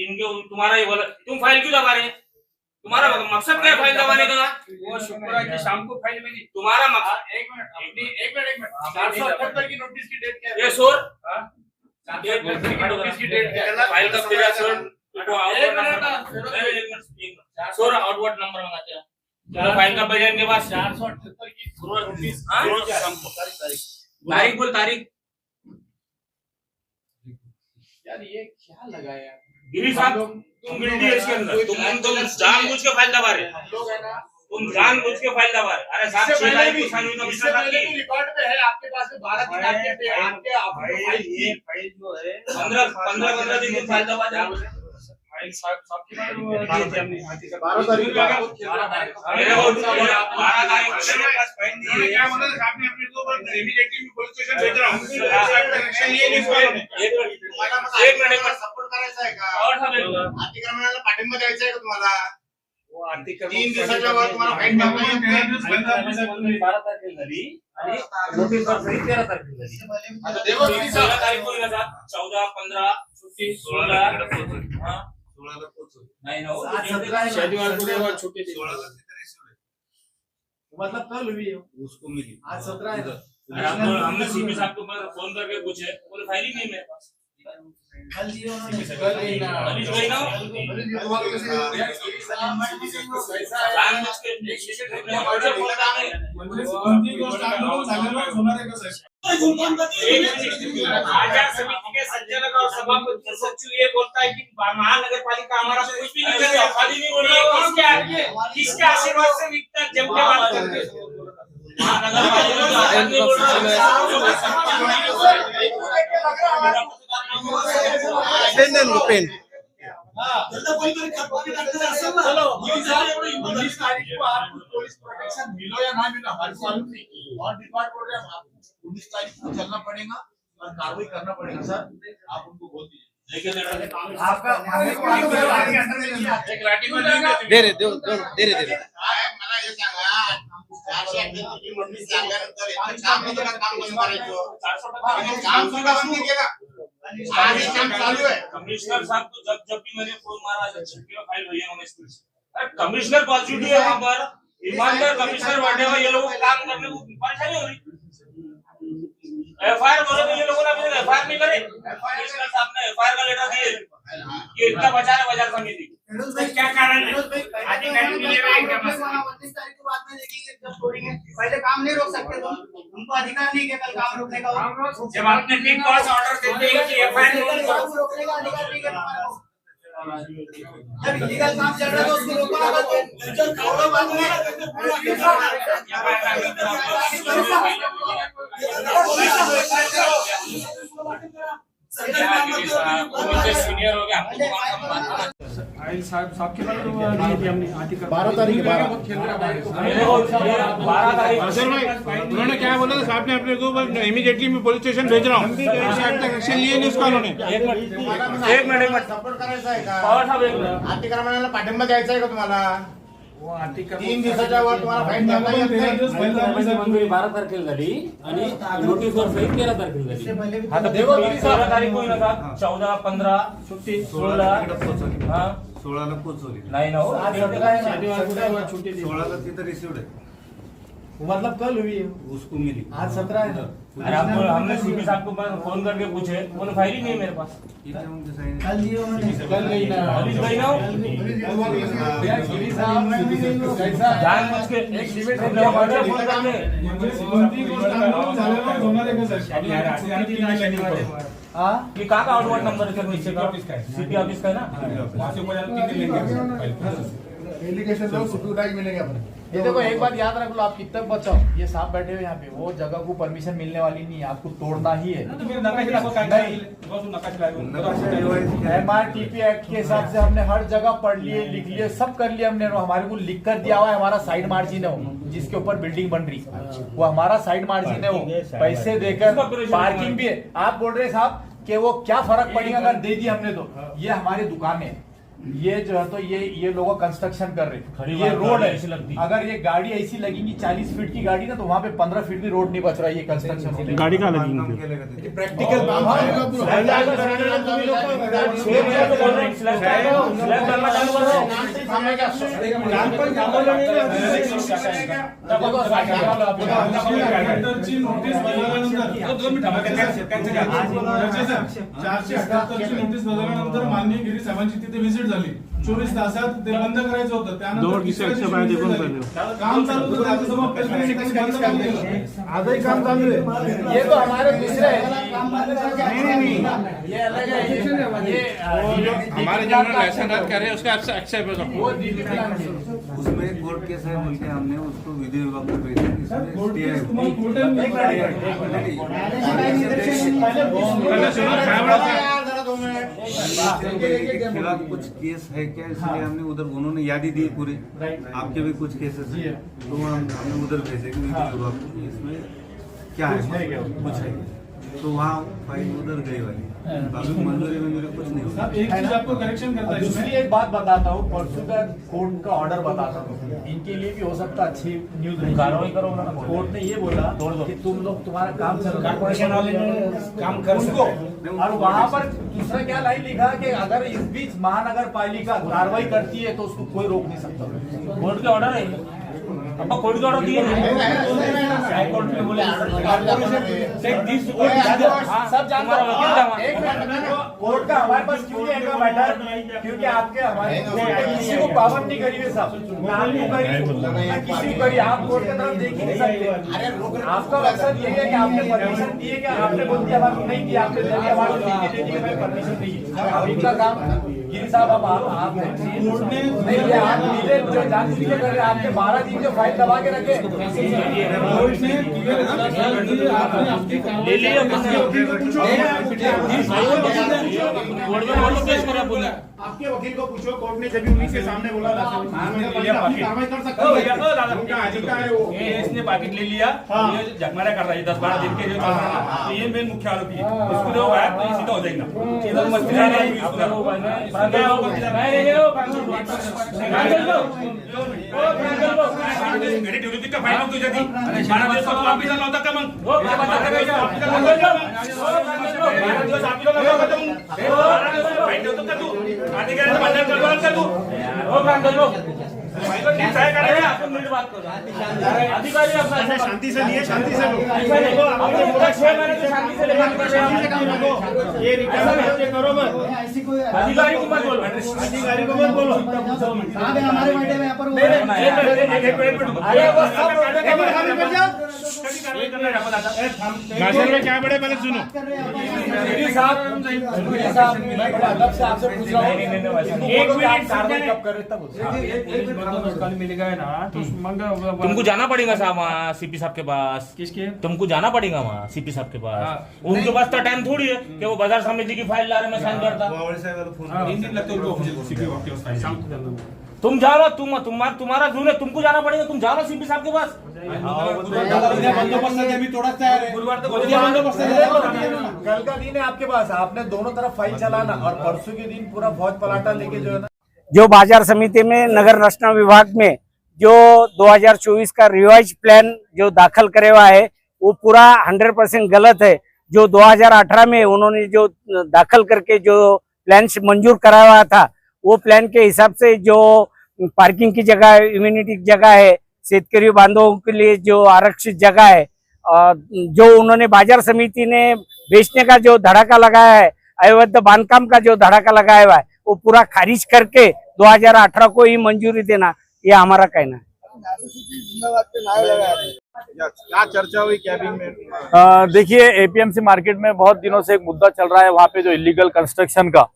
[SPEAKER 1] इनके। तुम्हारा ही बोला, तुम फाइल क्यों दबा रहे हैं? तुम्हारा मकसद क्या है फाइल दबाने का?
[SPEAKER 2] वो शुक्रवार की शाम को फाइल भेजी।
[SPEAKER 1] तुम्हारा मकसद?
[SPEAKER 2] एक मिनट 478 की नोटिस की डेट क्या है?
[SPEAKER 1] ये सोर
[SPEAKER 2] 478 की नोटिस की डेट क्या है?
[SPEAKER 1] फाइल का पेज सोर सोर आउटवर्ड नंबर मंगाते हैं। चलो फाइल का पेज इनके पास
[SPEAKER 2] 478 की नोटिस।
[SPEAKER 1] तारीख बोल, तारीख।
[SPEAKER 2] यार ये क्या लगाया
[SPEAKER 1] गिरी साहब, तुम गिल्टी है इसके अंदर। तुम जानबूझ के फाइल दबा रहे हो।
[SPEAKER 2] लोग है ना,
[SPEAKER 1] तुम जानबूझ के फाइल दबा रहे। अरे साहब 6 तारीख को साइन हुई तो
[SPEAKER 2] इससे पहले भी रिकॉर्ड पे है आपके पास में 12 दिन आपके फाइल की
[SPEAKER 10] फाइल जो है
[SPEAKER 1] 15 दिन की फाइल दबा जा।
[SPEAKER 2] फाइल साहब की बात हमने
[SPEAKER 10] 12 तारीख को
[SPEAKER 2] 12 तारीख को
[SPEAKER 1] मेरे को 12 तारीख
[SPEAKER 2] मेरे पास फाइल नहीं है। क्या मतलब साहब ने अपने को इमीडिएटली पुलिस स्टेशन भेज रहा हूं। एक्शन लिए नहीं फाइल।
[SPEAKER 1] एक मिनट
[SPEAKER 11] सपोर्ट करायचा आहे का?
[SPEAKER 1] और सब
[SPEAKER 11] अतिक्रमणाला पाठिंबा द्यायचा आहे का तुम्हाला? तीन दिवसाच्या वर तुम्हाला फाईन टाकता येत नाही.
[SPEAKER 1] 12 तारखेला झाली आणि नोटीसवर सही 13 तारखेला झाली.
[SPEAKER 11] आता देवा तुम्ही
[SPEAKER 1] 16 तारीख होईल ना, 14, 15 सुट्टी, 16 हां
[SPEAKER 11] 16ला पोहोचू.
[SPEAKER 1] नाही ना हो.
[SPEAKER 11] शनिवार को देवा छुट्टी थी. 16ला तिथे रिसीव है.
[SPEAKER 8] मतलब कल हुई है
[SPEAKER 11] उसको मिली.
[SPEAKER 8] आज 17 है
[SPEAKER 1] अरे हमने सीपी साहब को फोन करके पूछे, बोले फाइल ही नहीं मेरे पास.
[SPEAKER 8] कल दिए उन्होंने
[SPEAKER 1] अभी वही ना
[SPEAKER 11] तुम्हाला कसं
[SPEAKER 1] जानबूझ के मुझे बोलता है. आचार समिति के संचालक और सभापति सचिव ये बोलता है कि महानगर पालिका हमारा कुछ भी नहीं करता, खाली नहीं बोल रहा. किसके आशीर्वाद से इतना जम के बात करते हैं? महानगर पालिका नहीं बोल रहा.
[SPEAKER 8] पेन
[SPEAKER 10] चलो 19 तारीख को आपको पुलिस प्रोटेक्शन मिलो या ना मिलो हमारे को मालूम नहीं. और डिपार्टमेंट में आप 19 तारीख को चलना पड़ेगा और कार्रवाई करना पड़ेगा सर. आप उनको बोल दीजिए. आपका
[SPEAKER 8] दे रहे दे रहे
[SPEAKER 11] मला हे सांगा 488 नोटीस लागल्यानंतर इतकं काम केलं, काम कसं करायचं? काम सुद्धा बंद केलं. आज हे काम चालू है.
[SPEAKER 1] कमिश्नर साहब को जब भी मैंने फोन मारा छुट्टी में फाइल हुई है उन्होंने स्कूल से. अरे कमिश्नर पॉजिटिव है वहां पर, ईमानदार कमिश्नर बैठे हुए, ये लोगों को काम करने को परेशानी हो रही. एफआईआर बोले तो ये लोगों ने अभी एफआईआर नहीं करे. कमिश्नर साहब ने एफआईआर का लेटर दिए. ये इतना बचा रहे बाजार समिति.
[SPEAKER 8] क्या कारण है? अधिकारी मिले हुए हैं क्या? 19 तारीख को बाद में देखेंगे जब छोड़ेंगे. पहले काम नहीं रोक सकते तुम. उनको अधिकार नहीं है कल काम रोकने का.
[SPEAKER 1] जब आपने बिग बॉस ऑर्डर देते हैं कि एफआईआर
[SPEAKER 8] रोकने का अधिकार नहीं है तुम्हारे को. जब इलीगल काम चल रहा है तो उसको रोको ना. छोड़ो बाद में.
[SPEAKER 1] सीनियर हो गया.
[SPEAKER 10] 12 तारीख 12
[SPEAKER 2] उन्होंने क्या बोला था साहब ने अपने को इमीडिएटली मैं पुलिस स्टेशन भेज रहा हूँ. एक्शन लिए नहीं उसका उन्होंने.
[SPEAKER 1] एक मिनट
[SPEAKER 11] सपोर्ट करायचा आहे का?
[SPEAKER 1] पवार साहेब एक मिनिट.
[SPEAKER 11] अतिक्रमणाला पाठिंबा द्यायचा आहे का तुम्हाला? 3 दिवसाच्या वर तुम्हाला फाईन टाकता येत नाही.
[SPEAKER 3] 12 तारखेला झाली आणि नोटीसवर सही 13 तारखेला झाली.
[SPEAKER 1] आता 16 तारीख होईल ना, 14, 15 सुट्टी, 16 हां
[SPEAKER 4] 16ला पोहोचवली.
[SPEAKER 1] नाही ना हो.
[SPEAKER 10] छुट्टी
[SPEAKER 4] 16ला तिथे रिसीव्ड है.
[SPEAKER 8] मतलब कल हुई है.
[SPEAKER 4] उसको मिली.
[SPEAKER 8] आज 17 है.
[SPEAKER 1] अरे हमने सीपी साहब को फोन करके पूछे, बोले फाइल ही नहीं मेरे पास.
[SPEAKER 8] कल दिए उन्होंने.
[SPEAKER 1] कल गई ना जानबूझ के एक लिमिट फोन करके ये कहाँ का आउटवर्ड नंबर है सर? नीचे का सीपी ऑफिस का है ना.
[SPEAKER 10] एप्लीकेशन लो सुपरवाइज मिलेंगे अपने.
[SPEAKER 8] ये देखो एक बात याद रख लो, आप कितने बचाओ. ये साहब बैठे हुए यहाँ पे, वो जगह को परमिशन मिलने वाली नहीं है, आपको तोड़ना ही है. MRTP एक्ट के हिसाब से हमने हर जगह पढ़ लिए, लिख लिए, सब कर लिए हमने. हमारे को लिख कर दिया हुआ है, हमारा साइड मार्जिन है वो, जिसके ऊपर बिल्डिंग बन रही वो हमारा साइड मार्जिन है. वो पैसे देकर पार्किंग भी है. आप बोल रहे साहब कि वो क्या फर्क पड़ेगा अगर दे दी हमने तो. ये हमारी दुकान है, ये जो है तो ये लोगों कंस्ट्रक्शन कर रहे. ये रोड है. अगर ये गाड़ी ऐसी लगेगी 40 फीट की गाड़ी ना, तो वहाँ पे 15 फीट भी रोड नहीं बच रहा. ये कंस्ट्रक्शन गाड़ी का लगेगी प्रैक्टिकल काम
[SPEAKER 10] नोटीस बदलल्यानंतर माननीय गिरी साहेबांची तिथे व्हिजिट झाली. 24 तासात ते बंद करायचं होतं. त्यानंतर काम चालू होतं. राज्यसभा आजही काम चालू आहे.
[SPEAKER 8] ये तो हमारे दूसरे नहीं ये अलग है. ये
[SPEAKER 2] हमारे जो लाइसेंस रद्द कर रहे हैं उसका एक्सेप्ट हो सकता
[SPEAKER 8] वो दिल्ली प्लान है.
[SPEAKER 4] उसमें कोर्ट केस है बोल के हमने उसको विधि विभाग को भेजा. खिलाफ कुछ केस है क्या, इसलिए हमने उधर उन्होंने यादी दी पूरी. आपके भी कुछ केसेस हैं तो हमने उधर भेजे कि विधि विभाग को इसमें क्या है कुछ है.
[SPEAKER 6] तो वहाँ फाइल उधर गई वाली अभी मंजूरी में कुछ नहीं हुआ।
[SPEAKER 2] एक चीज आपको करेक्शन करता है
[SPEAKER 9] दूसरी एक बात बताता हूँ, परसों का कोर्ट का ऑर्डर बताता हूँ, इनके लिए भी हो सकता अच्छी न्यूज नहीं। कार्रवाई करो, कोर्ट ने ये बोला कि तुम लोग तुम्हारा काम चल रहा है,
[SPEAKER 3] कॉर्पोरेशन वाले काम कर
[SPEAKER 9] उनको, और वहाँ पर दूसरा क्या लाइन लिखा कि अगर इस बीच महानगर पालिका कार्रवाई करती है तो उसको कोई रोक नहीं सकता।
[SPEAKER 3] कोर्ट के ऑर्डर है, अब कोर्ट के ऑर्डर दिए हाई कोर्ट में बोले
[SPEAKER 9] सब जानते हैं कोर्ट का हमारे पास क्यों नहीं आएगा मैटर, क्योंकि आपके हमारे किसी को पाबंद नहीं करी है साहब, ना आपको करी ना किसी को करी, आप कोर्ट की तरफ देख ही नहीं सकते। आपका मकसद यही है कि आपने परमिशन दी है, कि आपने बोल दिया हमारे नहीं दिया, आपने दे दिया हमारे दे दिया मैं परमिशन नहीं। अब इनका काम गिरी साहब अब आप नहीं आप मिले जो जान बुझ के कर रहे, आपने 12 दिन जो फाइल दबा के रखे
[SPEAKER 3] ले लिया।
[SPEAKER 11] आपके वकील को पूछो, कोर्ट ने जब उन्हीं के सामने बोला कार्रवाई कर सकते हैं, उनका अधिकार है वो।
[SPEAKER 3] इसने पैकेट ले लिया, ये जगमारा कर रहा है 10-12 दिन के जो चल रहा है, तो ये मेन मुख्य आरोपी है, इसको जो है तो ये सीधा हो जाएगा, सीधा मस्ती जा रहा है का फाइल तो जाती 12 दिवस तो वापस आला होता का मग वो काय बता करायचं 12 दिवस आपल्याला नको होतं फाइल देतो का तू अधिकाऱ्याचं भांडण करणार का तू हो काम कर लो फाइल ठीक आहे करायचं आपण नीट बात करू अधिकारी अपना
[SPEAKER 11] शांति से लिए, शांति से लो।
[SPEAKER 3] आपने पूरा 6 महीने से शांति से लेकर कर रहे हो,
[SPEAKER 11] ये रिकॉर्ड करो मत,
[SPEAKER 3] अधिकारी को मत बोलो,
[SPEAKER 11] अधिकारी को मत बोलो।
[SPEAKER 8] हमारे बेटे में यहाँ पर
[SPEAKER 3] अरे वो सब
[SPEAKER 11] भाषण में क्या बड़े पहले सुनो।
[SPEAKER 9] मैं बड़ा अलग से आपसे पूछ रहा हूँ,
[SPEAKER 3] एक मिनट
[SPEAKER 9] कार्रवाई कब कर रहे तब
[SPEAKER 2] मिलेगा ना तो
[SPEAKER 3] तुमको जाना पड़ेगा साहब वहाँ सीपी साहब के पास,
[SPEAKER 2] किसके
[SPEAKER 3] तुमको जाना पड़ेगा वहाँ सीपी साहब के पास, उनके पास तो टाइम थोड़ी है कि वो बाजार समिति की फाइल ला रहे मैं साइन करता।
[SPEAKER 2] 3 दिन लगते उनको सीपी के पास,
[SPEAKER 3] तुम जाओ, तुम्हारा जून है, तुमको जाना पड़ेगा, तुम जाओ सीपी साहब के पास।
[SPEAKER 9] कल का दिन है आपके पास, आपने दोनों तरफ फाइल चलाना और परसों के दिन पूरा फौज पलाटा लेके जो है ना,
[SPEAKER 3] जो बाजार समिति में नगर रचना विभाग में जो 2024 का रिवाइज प्लान जो दाखिल करे हुआ है वो पूरा 100% गलत है। जो 2018 में उन्होंने जो दाखिल करके जो प्लान मंजूर कराया हुआ था वो प्लान के हिसाब से जो पार्किंग की जगह, इम्यूनिटी की जगह है, शेतकरी बांधवों के लिए जो आरक्षित जगह है, जो उन्होंने बाजार समिति ने बेचने का जो धड़ाका लगाया है, अवैध बांधकाम का जो धड़ाका लगाया हुआ है वो पूरा खारिज करके 2018 को ही मंजूरी देना, ये हमारा कहना है।
[SPEAKER 11] क्या चर्चा हुई कैबिन में?
[SPEAKER 5] देखिए, एपीएमसी मार्केट में बहुत दिनों से एक मुद्दा चल रहा है वहाँ पे जो इलीगल कंस्ट्रक्शन का,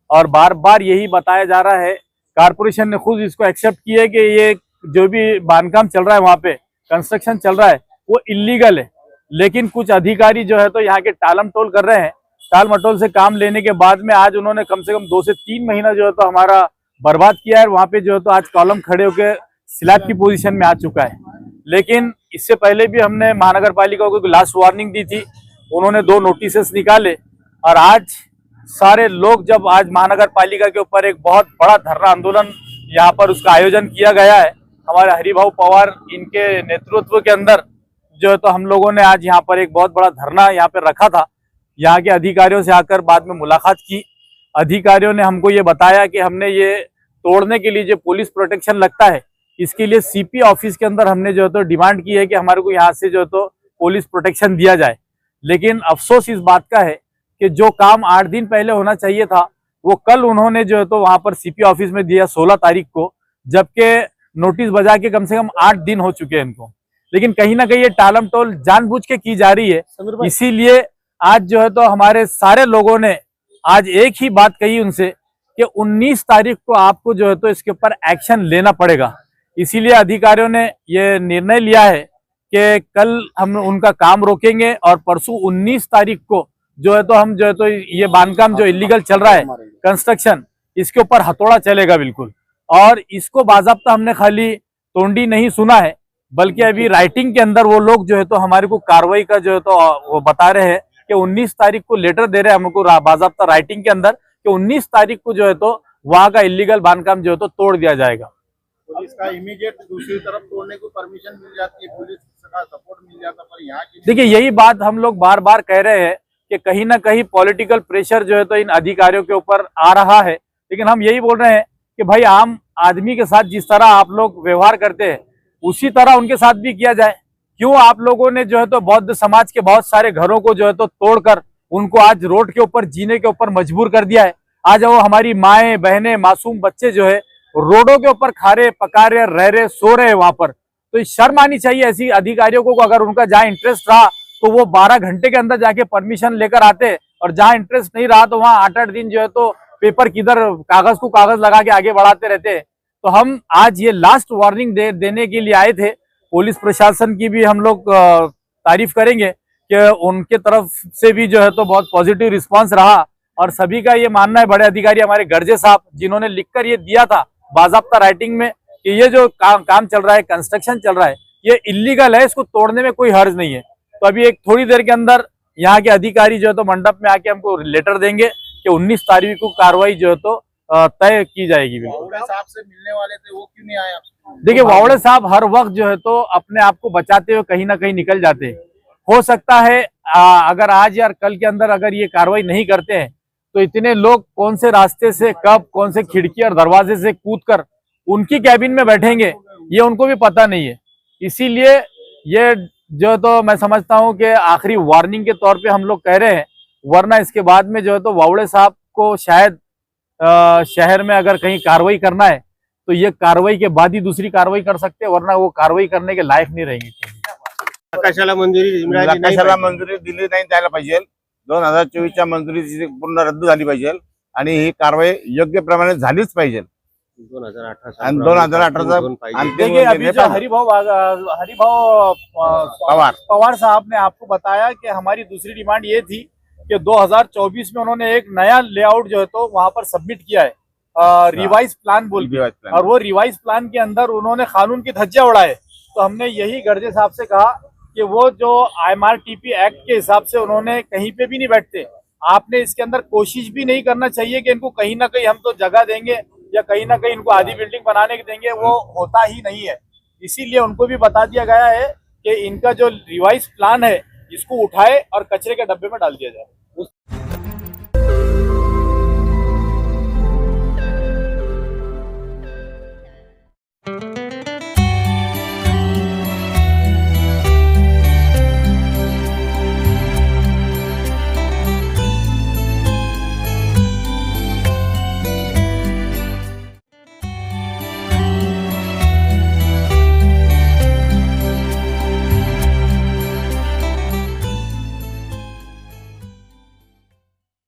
[SPEAKER 5] और बार बार यही बताया जा रहा है, कारपोरेशन ने खुद इसको एक्सेप्ट किया है कि ये जो भी बांधकाम चल रहा है वहाँ पे कंस्ट्रक्शन चल रहा है वो इलीगल है। लेकिन कुछ अधिकारी जो है तो यहाँ के टालम टोल कर रहे हैं, टाल मटोल से काम लेने के बाद में आज उन्होंने कम से कम 2 से 3 महीना जो है तो हमारा बर्बाद किया है। वहाँ पे जो है तो आज कॉलम खड़े होकर स्लैब की पोजीशन में आ चुका है। लेकिन इससे पहले भी हमने महानगर पालिका को लास्ट वार्निंग दी थी, उन्होंने 2 नोटिस निकाले, और आज सारे लोग जब आज महानगर पालिका के ऊपर एक बहुत बड़ा धरना आंदोलन यहाँ पर उसका आयोजन किया गया है, हमारे हरिभाऊ पवार इनके नेतृत्व के अंदर जो है तो हम लोगों ने आज यहाँ पर एक बहुत बड़ा धरना यहाँ पर रखा था। यहाँ के अधिकारियों से आकर बाद में मुलाकात की, अधिकारियों ने हमको ये बताया कि हमने ये तोड़ने के लिए जो पुलिस प्रोटेक्शन लगता है इसके लिए सीपी ऑफिस के अंदर हमने जो है तो डिमांड की है कि हमारे को यहाँ से जो है तो पुलिस प्रोटेक्शन दिया जाए। लेकिन अफसोस इस बात का है कि जो काम 8 दिन पहले होना चाहिए था वो कल उन्होंने जो है तो वहां पर सीपी ऑफिस में दिया 16 तारीख को, जबकि नोटिस बजा के कम से कम 8 दिन हो चुके हैं इनको। लेकिन कहीं ना कहीं ये टालम टोल जानबूझ के की जा रही है। इसीलिए आज जो है तो हमारे सारे लोगों ने आज एक ही बात कही उनसे कि 19 तारीख को आपको जो है तो इसके ऊपर एक्शन लेना पड़ेगा। इसीलिए अधिकारियों ने ये निर्णय लिया है कि कल हम उनका काम रोकेंगे और परसों 19 तारीख को जो है तो हम जो है तो ये बांधकाम जो इलीगल चल रहा है कंस्ट्रक्शन, इसके ऊपर हथौड़ा चलेगा बिल्कुल। और इसको बाज़ाब्ता हमने खाली तोंडी नहीं सुना है, बल्कि अभी राइटिंग के अंदर वो लोग जो है तो हमारे को कार्रवाई का जो है तो वो बता रहे हैं कि 19 तारीख को लेटर दे रहे हैं हमको बाज़ाब्ता राइटिंग के अंदर कि 19 तारीख को जो है तो वहां का इलीगल बांधकाम जो है तो तोड़ दिया जाएगा।
[SPEAKER 4] पुलिस का इमीडिएट दूसरी तरफ तोड़ने को परमिशन मिल जाती है, पुलिस का सपोर्ट मिल जाता, पर यहाँ की
[SPEAKER 5] देखिए यही बात हम लोग बार बार कह रहे हैं कि कहीं ना कहीं पॉलिटिकल प्रेशर जो है तो इन अधिकारियों के ऊपर आ रहा है, लेकिन हम यही बोल रहे हैं कि भाई आम आदमी के साथ जिस तरह आप लोग व्यवहार करते हैं उसी तरह उनके साथ भी किया जाए। क्यों आप लोगों ने जो है तो बौद्ध समाज के बहुत सारे घरों को जो है तो तोड़कर उनको आज रोड के ऊपर जीने के ऊपर मजबूर कर दिया है। आज वो हमारी माएं बहनें मासूम बच्चे जो है रोडों के ऊपर खा रहे पका रहे रह रहे सो रहे वहां पर। तो शर्म आनी चाहिए ऐसी अधिकारियों को, अगर उनका जहाँ इंटरेस्ट रहा तो वो 12 घंटे के अंदर जाके परमिशन लेकर आते, और जहाँ इंटरेस्ट नहीं रहा तो वहाँ 8-8 दिन जो है तो पेपर किधर कागज को कागज लगा के आगे बढ़ाते रहते। तो हम आज ये लास्ट वार्निंग देने के लिए आए थे। पुलिस प्रशासन की भी हम लोग तारीफ करेंगे कि उनके तरफ से भी जो है तो बहुत पॉजिटिव रिस्पांस रहा, और सभी का ये मानना है, बड़े अधिकारी हमारे गर्जे साहब जिन्होंने लिखकर ये दिया था बाज़ाब्ता राइटिंग में कि ये जो काम चल रहा है, कंस्ट्रक्शन चल रहा है, ये इलीगल है, इसको तोड़ने में कोई हर्ज नहीं है। तो अभी एक थोड़ी देर के अंदर यहाँ के अधिकारी जो है तो मंडप में आके हमको लेटर देंगे कि 19 तारीख को कार्रवाई जो है तो तय की जाएगी।
[SPEAKER 4] वावड़े साहब से मिलने वाले थे, वो क्यों नहीं आए?
[SPEAKER 5] देखिए वावड़े साहब हर वक्त जो है तो अपने आप को बचाते हुए कहीं ना कहीं निकल जाते हैं। हो सकता है अगर आज या कल के अंदर अगर ये कार्रवाई नहीं करते हैं तो इतने लोग कौन से रास्ते से कब कौन से खिड़की और दरवाजे से कूदकर उनकी कैबिन में बैठेंगे ये उनको भी पता नहीं है। इसीलिए ये जो तो मैं समझता हूं कि आखिरी वार्निंग के तौर पे हम लोग कह रहे हैं, वरना इसके बाद में जो है तो वावड़े साहब को शायद शहर में अगर कहीं कार्रवाई करना है तो ये कार्रवाई के बाद ही दूसरी कार्रवाई कर सकते हैं, वरना वो कार्रवाई करने के लायक नहीं रहेंगे।
[SPEAKER 4] नकाशाला मंजुरी दिली नाही द्यायला पाहिजे, 2024च्या मंजुरी पूर्ण रद्द झाली पाहिजे आणि ही कारवाई योग्य प्रमाणे झालीच पाहिजे। 2018
[SPEAKER 5] देखिए अभी जो हरिभाव पवार साहब ने आपको बताया कि हमारी दूसरी डिमांड ये थी कि 2024 में उन्होंने एक नया लेआउट जो है तो वहां पर सबमिट किया है रिवाइज प्लान बोल के, और वो रिवाइज प्लान के अंदर उन्होंने कानून की धज्जियां उड़ाए। तो हमने यही गर्जे साहब से कहा कि वो जो IMRTP एक्ट के हिसाब से उन्होंने कहीं पे भी नहीं बैठते, आपने इसके अंदर कोशिश भी नहीं करना चाहिए कि इनको कहीं ना कहीं हम तो जगह देंगे या कहीं ना कहीं इनको आधी बिल्डिंग बनाने के देंगे, वो होता ही नहीं है। इसीलिए उनको भी बता दिया गया है कि इनका जो रिवाइज प्लान है इसको उठाए और कचरे के डब्बे में डाल दिया जाए।